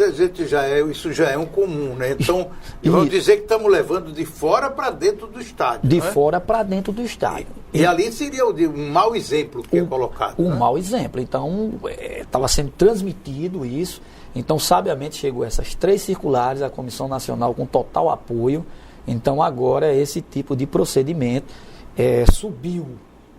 isso já é um comum, né? Então, vamos dizer que estamos levando de fora para dentro do estádio. De fora para dentro do estádio. E ali seria um mau exemplo que é colocado. Um mau exemplo. Então, estava sendo transmitido isso. Então, sabiamente, chegou essas 3 circulares, a Comissão Nacional com total apoio. Então, agora, esse tipo de procedimento subiu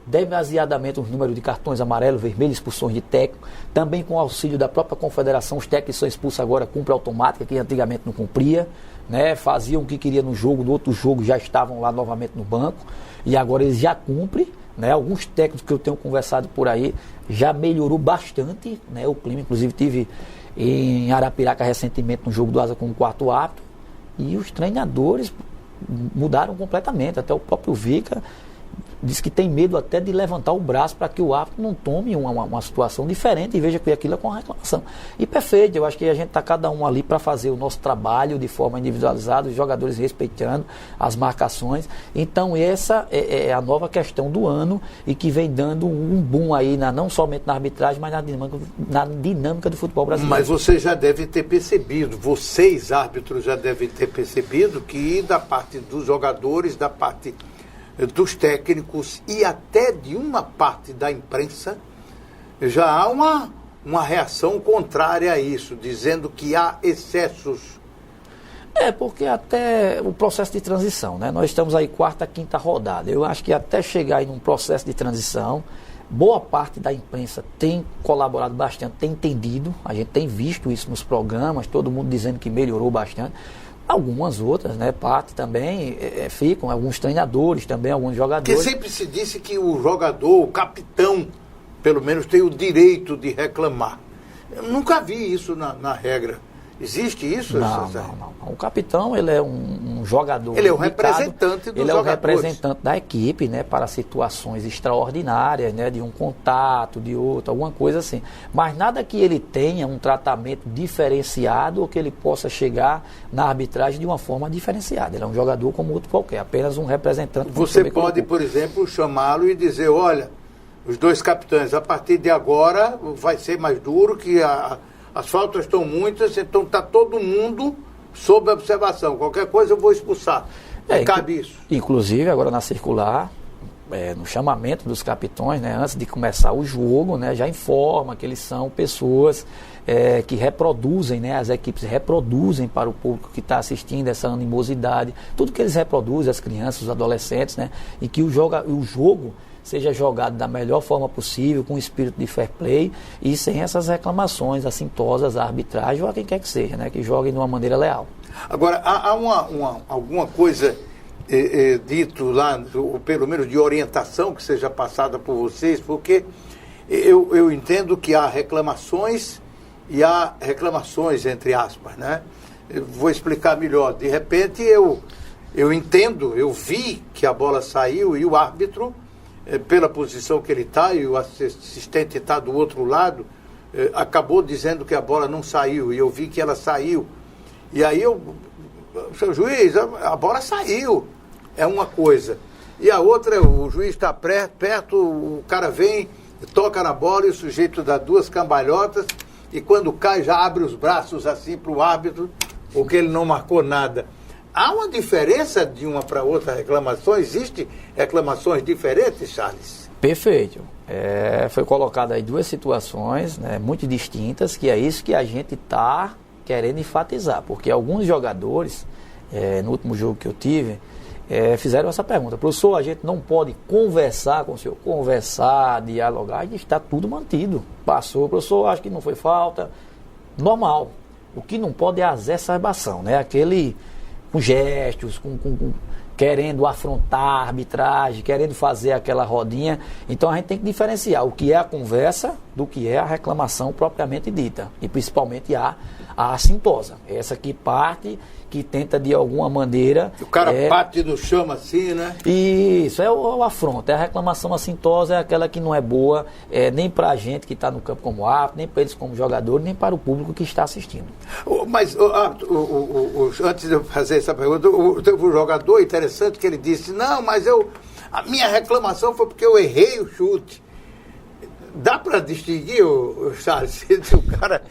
demasiadamente o número de cartões amarelo, vermelho, expulsões de técnico, também com auxílio da própria confederação, os técnicos são expulsos agora, cumpre automática, que antigamente não cumpria, né? Faziam o que queria no jogo, no outro jogo já estavam lá novamente no banco, e agora eles já cumprem, né? Alguns técnicos que eu tenho conversado por aí, já melhorou bastante, né? O clima, inclusive tive em Arapiraca recentemente no jogo do Asa com um 4º árbitro, e os treinadores mudaram completamente, até o próprio Vica diz que tem medo até de levantar o braço para que o árbitro não tome uma situação diferente e veja que aquilo é com a reclamação. E perfeito, eu acho que a gente está cada um ali para fazer o nosso trabalho de forma individualizada, os jogadores respeitando as marcações. Então essa é a nova questão do ano e que vem dando um boom aí, não somente na arbitragem, mas na dinâmica do futebol brasileiro. Mas você já deve ter percebido, vocês árbitros já devem ter percebido que da parte dos jogadores, da parte dos técnicos e até de uma parte da imprensa, já há uma reação contrária a isso, dizendo que há excessos. Porque até o processo de transição, né? Nós estamos aí 4ª, 5ª rodada. Eu acho que até chegar aí num processo de transição, boa parte da imprensa tem colaborado bastante, tem entendido, a gente tem visto isso nos programas, todo mundo dizendo que melhorou bastante. Algumas outras, né, parte também ficam, alguns treinadores também, alguns jogadores. Porque sempre se disse que o jogador, o capitão, pelo menos tem o direito de reclamar. Eu nunca vi isso na regra. Existe isso? Não. O capitão, ele é um jogador. Ele é o representante dos jogadores. Ele é o representante da equipe, né, para situações extraordinárias, né, de um contato, de outro, alguma coisa assim. Mas nada que ele tenha um tratamento diferenciado ou que ele possa chegar na arbitragem de uma forma diferenciada. Ele é um jogador como outro qualquer, apenas um representante. Você pode, por exemplo, chamá-lo e dizer, olha, os dois capitães. A partir de agora vai ser mais duro, que as faltas estão muitas, então está todo mundo sob observação. Qualquer coisa eu vou expulsar. Cabe isso. Inclusive, agora na circular, no chamamento dos capitães, né, antes de começar o jogo, né, já informa que eles são pessoas que reproduzem, né, as equipes reproduzem para o público que está assistindo essa animosidade, tudo que eles reproduzem, as crianças, os adolescentes, né, e que o jogo seja jogado da melhor forma possível, com espírito de fair play e sem essas reclamações assintosas à arbitragem ou a quem quer que seja, né, que joguem de uma maneira leal. Agora, há alguma coisa dito lá, ou pelo menos de orientação que seja passada por vocês, porque eu entendo que há reclamações e há reclamações, entre aspas, né? Eu vou explicar melhor. De repente eu entendo, eu vi que a bola saiu e o árbitro, pela posição que ele está, e o assistente está do outro lado, acabou dizendo que a bola não saiu, e eu vi que ela saiu. E aí seu juiz, a bola saiu, é uma coisa. E a outra, o juiz está perto, o cara vem, toca na bola e o sujeito dá duas cambalhotas, e quando cai já abre os braços assim para o árbitro, porque ele não marcou nada. Há uma diferença de uma para outra reclamação? Existem reclamações diferentes, Charles? Perfeito. Foi colocado aí duas situações, né, muito distintas, que é isso que a gente está querendo enfatizar, porque alguns jogadores, no último jogo que eu tive, fizeram essa pergunta: professor, a gente não pode conversar com o senhor, conversar, dialogar, e está tudo mantido. Passou, professor, acho que não foi falta, normal. O que não pode é a exacerbação, né? Aquele com gestos, querendo afrontar a arbitragem, querendo fazer aquela rodinha. Então a gente tem que diferenciar o que é a conversa do que é a reclamação propriamente dita, e principalmente a assintosa, essa que parte, que tenta de alguma maneira... O cara bate no chão assim, né? Isso, é o afronto, a reclamação assintosa é aquela que não é boa, nem para a gente que está no campo como árbitro, nem para eles como jogador, nem para o público que está assistindo. Mas, antes de eu fazer essa pergunta, teve um jogador interessante que ele disse: não, mas a minha reclamação foi porque eu errei o chute. Dá para distinguir, Charles, se o cara...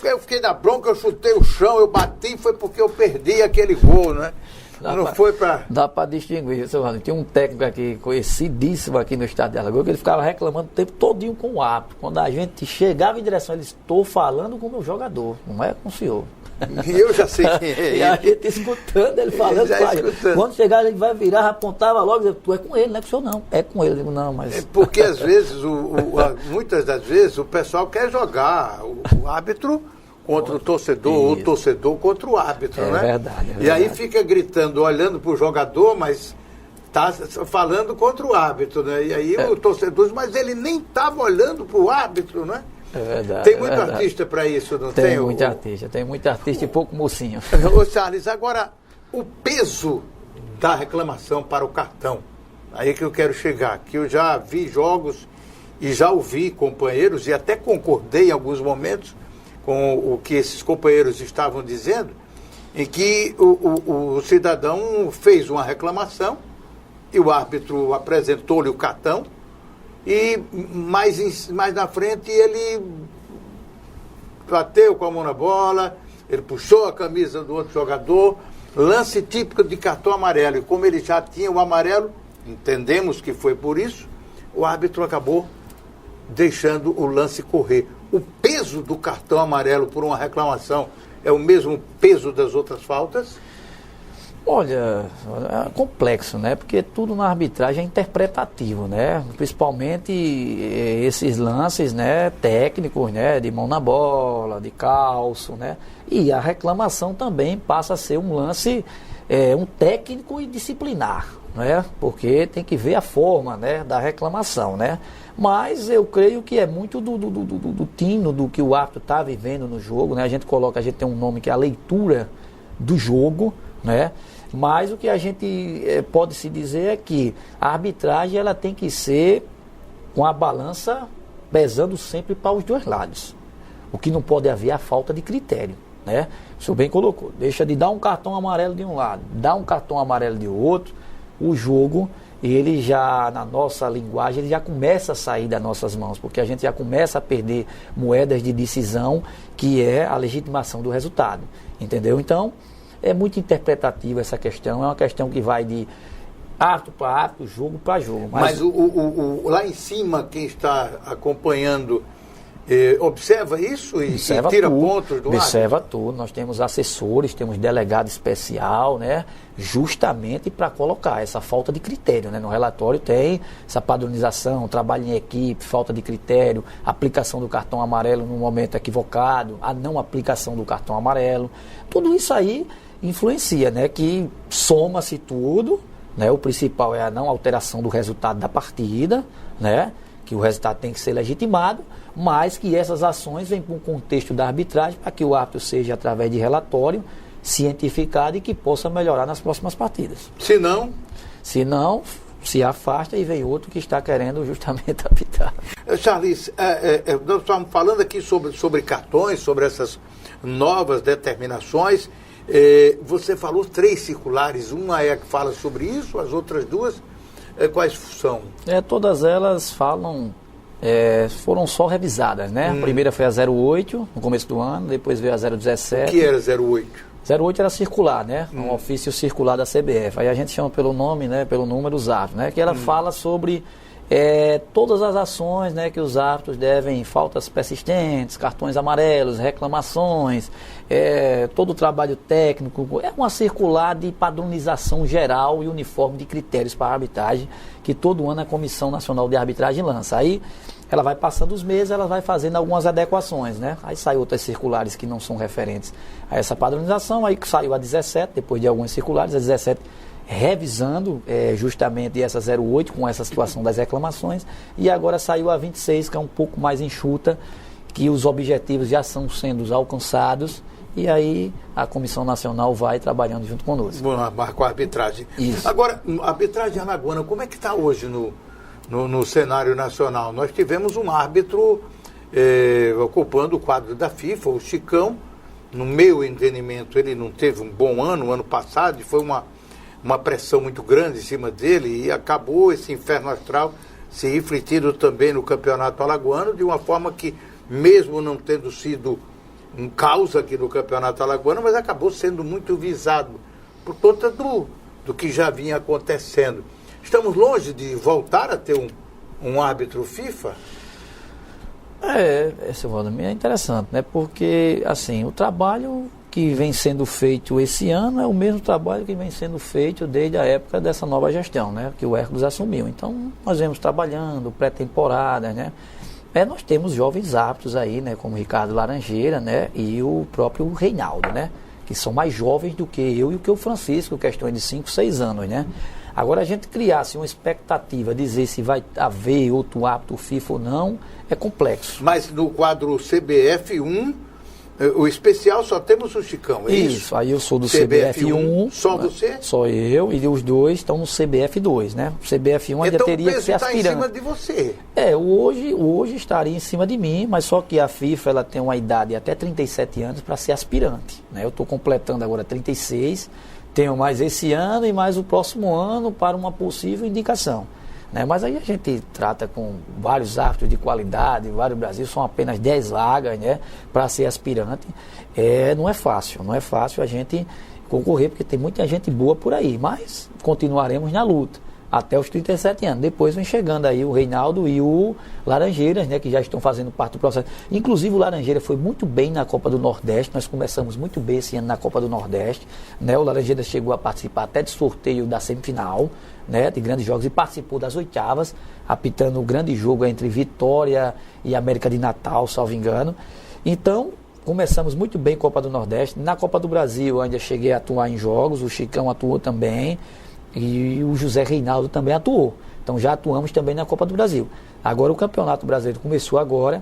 Eu fiquei na bronca, eu chutei o chão, eu bati, foi porque eu perdi aquele gol, né? Dá para distinguir. Tem um técnico aqui, conhecidíssimo aqui no estado de Alagoas, que ele ficava reclamando o tempo todinho com o árbitro. Quando a gente chegava em direção, ele: estou falando com o meu jogador, não é com o senhor. E eu já sei quem é. E a gente escutando ele falando com a gente. Quando chegar, ele vai virar, apontava logo e dizer: tu é com ele, não é com o senhor não. É com ele. Eu digo: não, mas... Porque às vezes, muitas das vezes, o pessoal quer jogar o árbitro contra o torcedor, ou o torcedor contra o árbitro, né? Verdade, é verdade. E aí fica gritando, olhando para o jogador, mas está falando contra o árbitro, né? E aí o torcedor, mas ele nem estava olhando para o árbitro, né? É verdade. Tem muito artista para isso, não tem? Tem muito artista e pouco mocinho. Ô Charles, agora, o peso da reclamação para o cartão, aí que eu quero chegar, que eu já vi jogos e já ouvi companheiros, e até concordei em alguns momentos com o que esses companheiros estavam dizendo, em que o cidadão fez uma reclamação e o árbitro apresentou-lhe o cartão, e mais na frente ele bateu com a mão na bola, ele puxou a camisa do outro jogador, lance típico de cartão amarelo. E como ele já tinha o amarelo, entendemos que foi por isso, o árbitro acabou deixando o lance correr. O peso do cartão amarelo por uma reclamação é o mesmo peso das outras faltas? Olha, é complexo, né? Porque tudo na arbitragem é interpretativo, né? Principalmente esses lances, né, técnicos, né, de mão na bola, de calço, né? E a reclamação também passa a ser um lance, um técnico e disciplinar, né? Porque tem que ver a forma, né, da reclamação, né? Mas eu creio que é muito do tino, do que o árbitro está vivendo no jogo, né? A gente tem um nome que é a leitura do jogo, né? Mas o que a gente pode se dizer é que a arbitragem ela tem que ser com a balança pesando sempre para os dois lados. O que não pode haver é a falta de critério, né? O senhor bem colocou, deixa de dar um cartão amarelo de um lado, dar um cartão amarelo de outro, o jogo ele já, na nossa linguagem, ele já começa a sair das nossas mãos, porque a gente já começa a perder moedas de decisão, que é a legitimação do resultado, entendeu? Então, é muito interpretativa essa questão, é uma questão que vai de árbitro para árbitro, jogo para jogo. Mas lá em cima, quem está acompanhando, observa isso e tira pontos do Observa tudo. Nós temos assessores, temos delegado especial, né? Justamente para colocar essa falta de critério, né? No relatório tem essa padronização, trabalho em equipe, falta de critério, aplicação do cartão amarelo no momento equivocado, a não aplicação do cartão amarelo. Tudo isso aí influencia, né? Que soma-se tudo, né? O principal é a não alteração do resultado da partida, né? Que o resultado tem que ser legitimado, mas que essas ações vêm para um contexto da arbitragem para que o árbitro seja, através de relatório, cientificado e que possa melhorar nas próximas partidas. Se não, se afasta e vem outro que está querendo justamente arbitrar. Charles, nós estamos falando aqui sobre cartões, sobre essas novas determinações. Você falou 3 circulares, uma é a que fala sobre isso, as outras 2, quais são? Todas elas falam, foram só revisadas, né? A primeira foi a 08, no começo do ano, depois veio a 017. O que era 08? 08 era circular, né? Um ofício circular da CBF. Aí a gente chama pelo nome, né? Pelo número os árbitros, né? Que ela fala sobre todas as ações, né? Que os árbitros devem, faltas persistentes, cartões amarelos, reclamações, todo o trabalho técnico. É uma circular de padronização geral e uniforme de critérios para a arbitragem que todo ano a Comissão Nacional de Arbitragem lança. Aí ela vai passando os meses, ela vai fazendo algumas adequações, né? Aí saem outras circulares que não são referentes a essa padronização, aí saiu a 17, depois de algumas circulares, a 17 revisando justamente essa 08 com essa situação das reclamações, e agora saiu a 26, que é um pouco mais enxuta, que os objetivos já estão sendo alcançados, e aí a Comissão Nacional vai trabalhando junto conosco. Com a arbitragem. Isso. Agora, a arbitragem alagoana, como é que está hoje no cenário nacional? Nós tivemos um árbitro ocupando o quadro da FIFA, o Chicão. No meu entendimento, ele não teve um bom ano passado, e foi uma pressão muito grande em cima dele, e acabou esse inferno astral se refletindo também no campeonato alagoano, de uma forma que, mesmo não tendo sido um caos aqui no campeonato alagoano, mas acabou sendo muito visado por conta do que já vinha acontecendo. Estamos longe de voltar a ter um árbitro FIFA? Esse Valdemir é interessante, né? Porque, assim, o trabalho que vem sendo feito esse ano é o mesmo trabalho que vem sendo feito desde a época dessa nova gestão, né? Que o Hércules assumiu. Então, nós vemos trabalhando, pré-temporada, né? Nós temos jovens árbitros aí, né? Como o Ricardo Laranjeira, né? E o próprio Reinaldo, né? Que são mais jovens do que eu e o que o Francisco, questão de 5, 6 anos, né? Agora, a gente criasse uma expectativa, dizer se vai haver outro árbitro FIFA ou não, é complexo. Mas no quadro CBF1, o especial só temos o Chicão, é isso? Isso, aí eu sou do CBF1. Só você? Só eu, e os dois estão no CBF2, né? O CBF1 ainda então, teria que ser aspirante. Então o peso está em cima de você. Hoje estaria em cima de mim, mas só que a FIFA ela tem uma idade de até 37 anos para ser aspirante, né? Eu estou completando agora 36, tenho mais esse ano e mais o próximo ano para uma possível indicação, né? Mas aí a gente trata com vários árbitros de qualidade, vários Brasil, são apenas 10 vagas, né, para ser aspirante. Não é fácil a gente concorrer, porque tem muita gente boa por aí, mas continuaremos na luta até os 37 anos. Depois vem chegando aí o Reinaldo e o Laranjeiras, né, que já estão fazendo parte do processo. Inclusive o Laranjeira foi muito bem na Copa do Nordeste, nós começamos muito bem esse ano na Copa do Nordeste, né? O Laranjeiras chegou a participar até de sorteio da semifinal, né, de grandes jogos, e participou das oitavas, apitando o grande jogo entre Vitória e América de Natal, salvo engano. Então, começamos muito bem Copa do Nordeste. Na Copa do Brasil, ainda cheguei a atuar em jogos, o Chicão atuou também, e o José Reinaldo também atuou. Então já atuamos também na Copa do Brasil. Agora o Campeonato Brasileiro começou agora.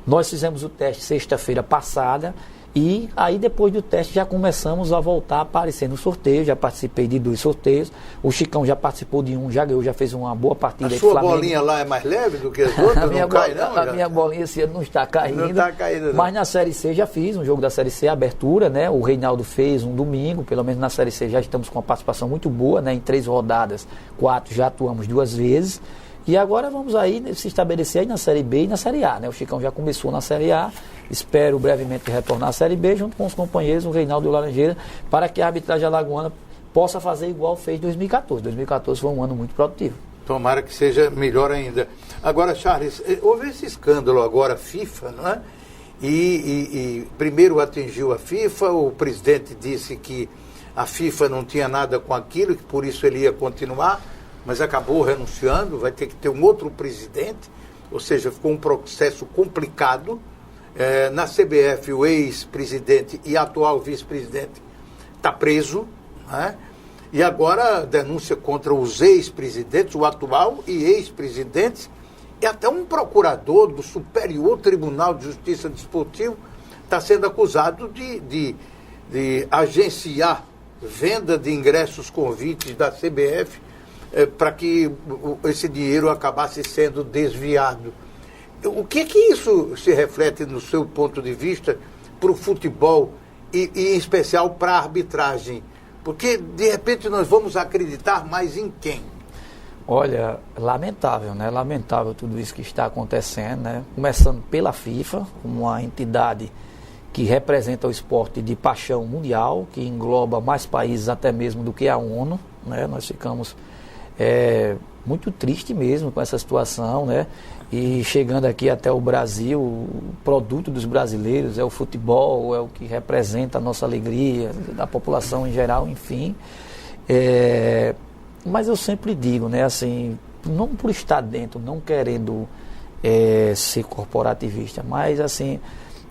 Nós fizemos o teste sexta-feira passada E aí depois do teste já começamos a voltar a aparecer no sorteio, já participei de 2 sorteios, o Chicão já participou de um, já ganhou, já fez uma boa partida. A sua bolinha lá é mais leve do que as outras? A minha bolinha esse ano não está caindo. Não está caindo, não. Mas na Série C já fiz um jogo da Série C, abertura, né? O Reinaldo fez um domingo, pelo menos na Série C já estamos com uma participação muito boa, né? Em 3 rodadas, 4 já atuamos 2 vezes. E agora vamos aí se estabelecer aí na Série B e na Série A, né? O Chicão já começou na Série A, espero brevemente retornar à Série B, junto com os companheiros, o Reinaldo e o Laranjeira, para que a arbitragem alagoana possa fazer igual fez em 2014. 2014 foi um ano muito produtivo. Tomara que seja melhor ainda. Agora, Charles, houve esse escândalo agora, FIFA, não é? E primeiro atingiu a FIFA, o presidente disse que a FIFA não tinha nada com aquilo, que por isso ele ia continuar, mas acabou renunciando, vai ter que ter um outro presidente, ou seja, ficou um processo complicado. Na CBF, o ex-presidente e atual vice-presidente está preso, né? E agora a denúncia contra os ex-presidentes, o atual e ex-presidentes, e até um procurador do Superior Tribunal de Justiça Desportivo está sendo acusado de agenciar venda de ingressos convites da CBF para que esse dinheiro acabasse sendo desviado. O que isso se reflete no seu ponto de vista para o futebol e em especial para a arbitragem? Porque de repente nós vamos acreditar mais em quem? Olha, lamentável, né? Lamentável tudo isso que está acontecendo, né? Começando pela FIFA, uma entidade que representa o esporte de paixão mundial, que engloba mais países até mesmo do que a ONU, né? Nós ficamos muito triste mesmo com essa situação, né? E chegando aqui até o Brasil, o produto dos brasileiros é o futebol, é o que representa a nossa alegria, da população em geral, enfim. Mas eu sempre digo, né, assim, não por estar dentro, não querendo ser corporativista, mas assim,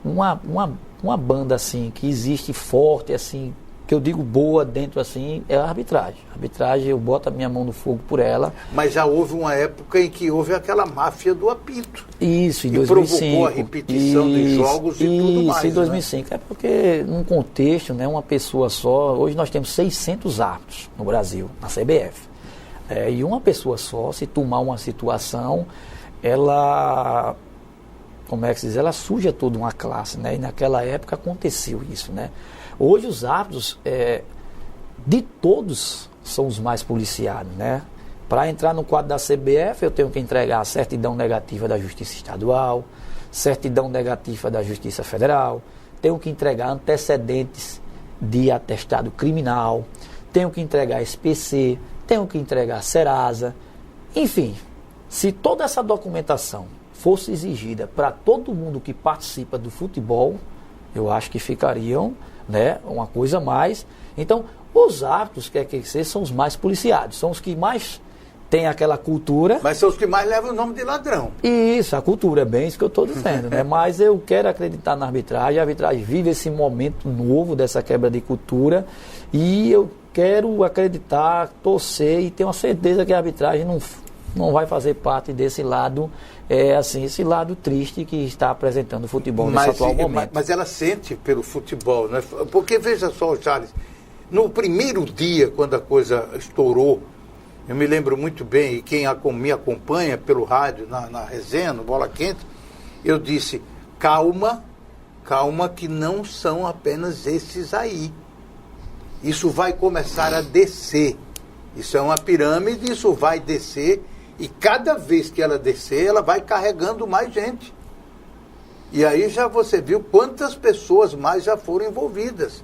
uma banda assim, que existe forte, assim, que eu digo boa dentro assim, é a arbitragem. A arbitragem, eu boto a minha mão no fogo por ela. Mas já houve uma época em que houve aquela máfia do apito. Isso, em 2005. E provocou a repetição de jogos e tudo mais. Isso, em 2005. Né? É porque, num contexto, né, uma pessoa só, hoje nós temos 600 árbitros no Brasil, na CBF. E uma pessoa só, se tomar uma situação, ela, como é que se diz, ela suja toda uma classe, né? E naquela época aconteceu isso, né? Hoje os árbitros, de todos, são os mais policiados, né? Para entrar no quadro da CBF, eu tenho que entregar a certidão negativa da Justiça Estadual, certidão negativa da Justiça Federal, tenho que entregar antecedentes de atestado criminal, tenho que entregar SPC, tenho que entregar Serasa. Enfim, se toda essa documentação fosse exigida para todo mundo que participa do futebol, eu acho que ficariam, né, uma coisa mais. Então, os árbitros, quer que seja, são os mais policiados, são os que mais têm aquela cultura. Mas são os que mais levam o nome de ladrão. Isso, a cultura, é bem isso que eu estou dizendo, né? Mas eu quero acreditar na arbitragem, a arbitragem vive esse momento novo dessa quebra de cultura, e eu quero acreditar, torcer e ter uma certeza que a arbitragem não vai fazer parte desse lado, assim, esse lado triste que está apresentando o futebol nesse atual momento. Mas ela sente pelo futebol, né? Porque veja só, Charles, no primeiro dia, quando a coisa estourou, eu me lembro muito bem, e quem me acompanha pelo rádio, na resenha, no Bola Quente, eu disse, calma, que não são apenas esses aí. Isso vai começar a descer. Isso é uma pirâmide, isso vai descer, e cada vez que ela descer, ela vai carregando mais gente. E aí já você viu quantas pessoas mais já foram envolvidas.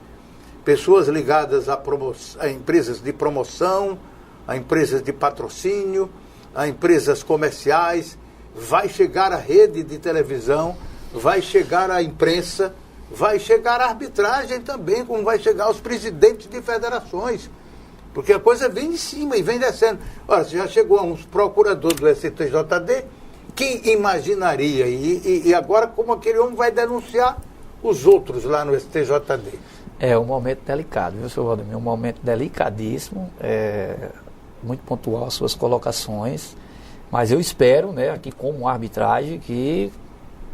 Pessoas ligadas a empresas de promoção, a empresas de patrocínio, a empresas comerciais, vai chegar a rede de televisão, vai chegar a imprensa, vai chegar a arbitragem também, como vai chegar os presidentes de federações. Porque a coisa vem de cima e vem descendo. Olha, já chegou a uns procuradores do STJD, quem imaginaria? E agora como aquele homem vai denunciar os outros lá no STJD? É um momento delicado, viu, senhor Valdemir? Um momento delicadíssimo, muito pontual as suas colocações, mas eu espero, né, aqui como arbitragem, que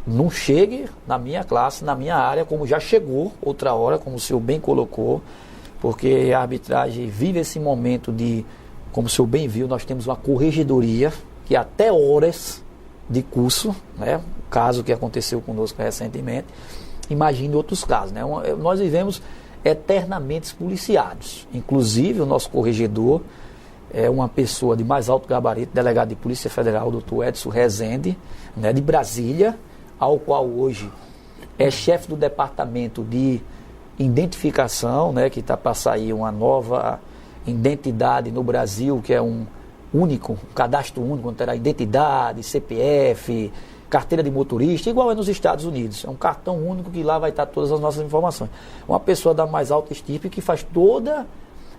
não chegue na minha classe, na minha área, como já chegou outra hora, como o senhor bem colocou, porque a arbitragem vive esse momento de, como o senhor bem viu, nós temos uma corregedoria que até horas de curso, né? O caso que aconteceu conosco recentemente, imagine outros casos, né? Nós vivemos eternamente policiados, inclusive o nosso corregedor é uma pessoa de mais alto gabarito, delegado de Polícia Federal, doutor Edson Rezende, né, de Brasília, ao qual hoje é chefe do departamento de identificação, né, que está para sair uma nova identidade no Brasil, que é um cadastro único, onde terá identidade, CPF, carteira de motorista, igual é nos Estados Unidos. É um cartão único que lá vai estar todas as nossas informações. Uma pessoa da mais alta estirpe que faz toda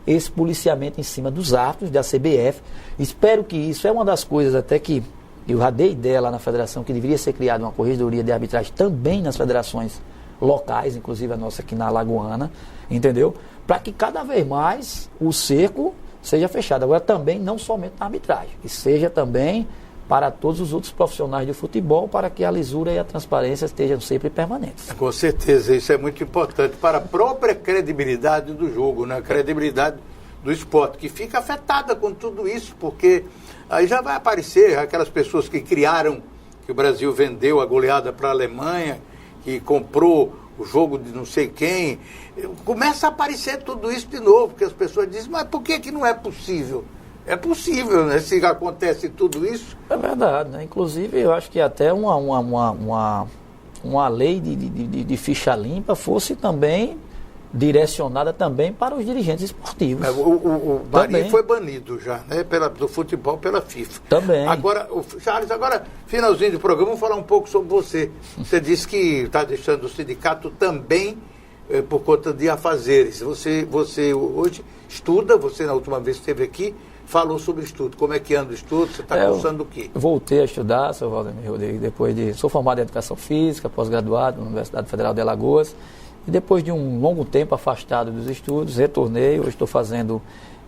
esse policiamento em cima dos árbitros da CBF. Espero que isso é uma das coisas até que eu já dei ideia lá na federação, que deveria ser criada uma corregedoria de arbitragem também nas federações locais, inclusive a nossa aqui na Alagoana, entendeu? Para que cada vez mais o cerco seja fechado. Agora também, não somente na arbitragem, que seja também para todos os outros profissionais de futebol, para que a lisura e a transparência estejam sempre permanentes. Com certeza, isso é muito importante para a própria credibilidade do jogo, né? A credibilidade do esporte, que fica afetada com tudo isso, porque aí já vai aparecer aquelas pessoas que criaram, que o Brasil vendeu a goleada para a Alemanha, que comprou o jogo de não sei quem, começa a aparecer tudo isso de novo, porque as pessoas dizem, mas por que não é possível? É possível, né? Se acontece tudo isso. É verdade, né? Inclusive, eu acho que até uma lei de ficha limpa fosse também direcionada também para os dirigentes esportivos. O Bahia foi banido já, né? Do futebol pela FIFA. Também. Agora, Charles, finalzinho do programa, vamos falar um pouco sobre você. Você disse que está deixando o sindicato também por conta de afazeres. Você hoje estuda, você na última vez que esteve aqui, falou sobre estudo. Como é que anda o estudo? Você está cursando o quê? Voltei a estudar, seu Valdemir Rodrigues, sou formado em Educação Física, pós-graduado na Universidade Federal de Alagoas, e depois de um longo tempo afastado dos estudos, retornei, hoje estou fazendo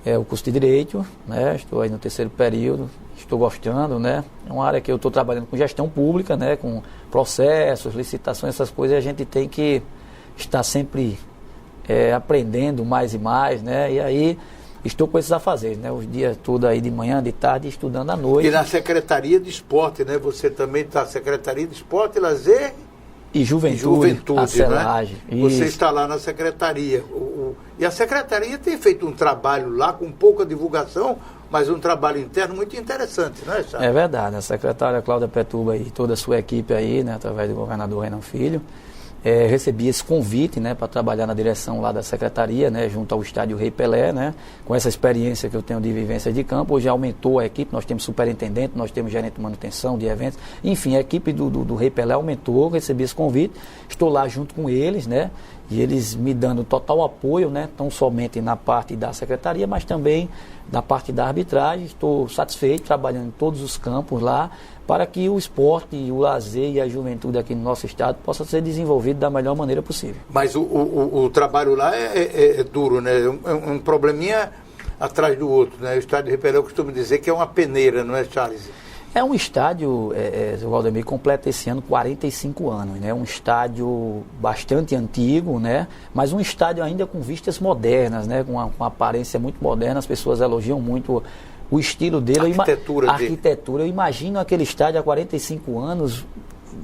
o curso de Direito, né? Estou aí no 3º período, estou gostando, né? É uma área que eu estou trabalhando com gestão pública, né? Com processos, licitações, essas coisas, e a gente tem que estar sempre aprendendo mais e mais, né? E aí estou com esses afazeres, né? Os dias todos aí de manhã, de tarde, estudando à noite. E na Secretaria de Esporte, né? Você também está na Secretaria de Esporte, Lazer e Juventude, a Celage. Né? Você está lá na Secretaria. E a Secretaria tem feito um trabalho lá com pouca divulgação, mas um trabalho interno muito interessante, não é, Charles? É verdade. A secretária Cláudia Petuba e toda a sua equipe aí, né? Através do governador Renan Filho, recebi esse convite, né, para trabalhar na direção lá da secretaria, né, junto ao estádio Rei Pelé, né, com essa experiência que eu tenho de vivência de campo. Hoje aumentou a equipe, nós temos superintendente, nós temos gerente de manutenção de eventos, enfim, a equipe do Rei Pelé aumentou, recebi esse convite, estou lá junto com eles, né, e eles me dando total apoio, né, não somente na parte da secretaria, mas também na parte da arbitragem. Estou satisfeito, trabalhando em todos os campos lá, para que o esporte, o lazer e a juventude aqui no nosso estado possa ser desenvolvido da melhor maneira possível. Mas o trabalho lá é duro, né? É um probleminha atrás do outro, né? O estádio de Rei Pelé, eu costumo dizer que é uma peneira, não é, Charles? É um estádio, o Valdemir, completa esse ano 45 anos, né? Um estádio bastante antigo, né? Mas um estádio ainda com vistas modernas, né? Com uma aparência muito moderna, as pessoas elogiam muito o estilo dele, a arquitetura. Eu imagino aquele estádio há 45 anos,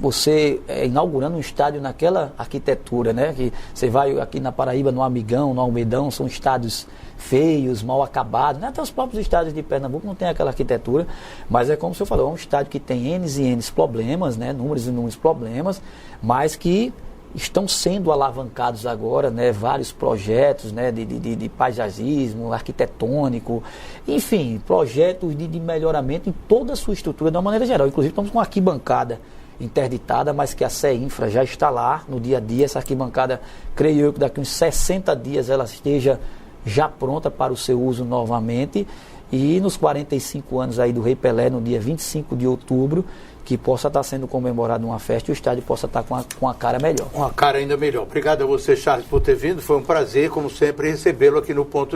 você inaugurando um estádio naquela arquitetura, né? Que você vai aqui na Paraíba, no Amigão, no Almedão, são estádios feios, mal acabados, né? Até os próprios estádios de Pernambuco não tem aquela arquitetura, mas é como o senhor falou, é um estádio que tem N e N problemas, né? Números e números problemas, mas que estão sendo alavancados agora, né, vários projetos, né, de paisagismo, arquitetônico, enfim, projetos de melhoramento em toda a sua estrutura de uma maneira geral. Inclusive estamos com uma arquibancada interditada, mas que a CEINFRA já está lá no dia a dia. Essa arquibancada, creio eu que daqui uns 60 dias ela esteja já pronta para o seu uso novamente. E nos 45 anos aí do Rei Pelé, no dia 25 de outubro, que possa estar sendo comemorado uma festa e o estádio possa estar com a cara melhor. Uma cara ainda melhor. Obrigado a você, Charles, por ter vindo. Foi um prazer, como sempre, recebê-lo aqui no Ponto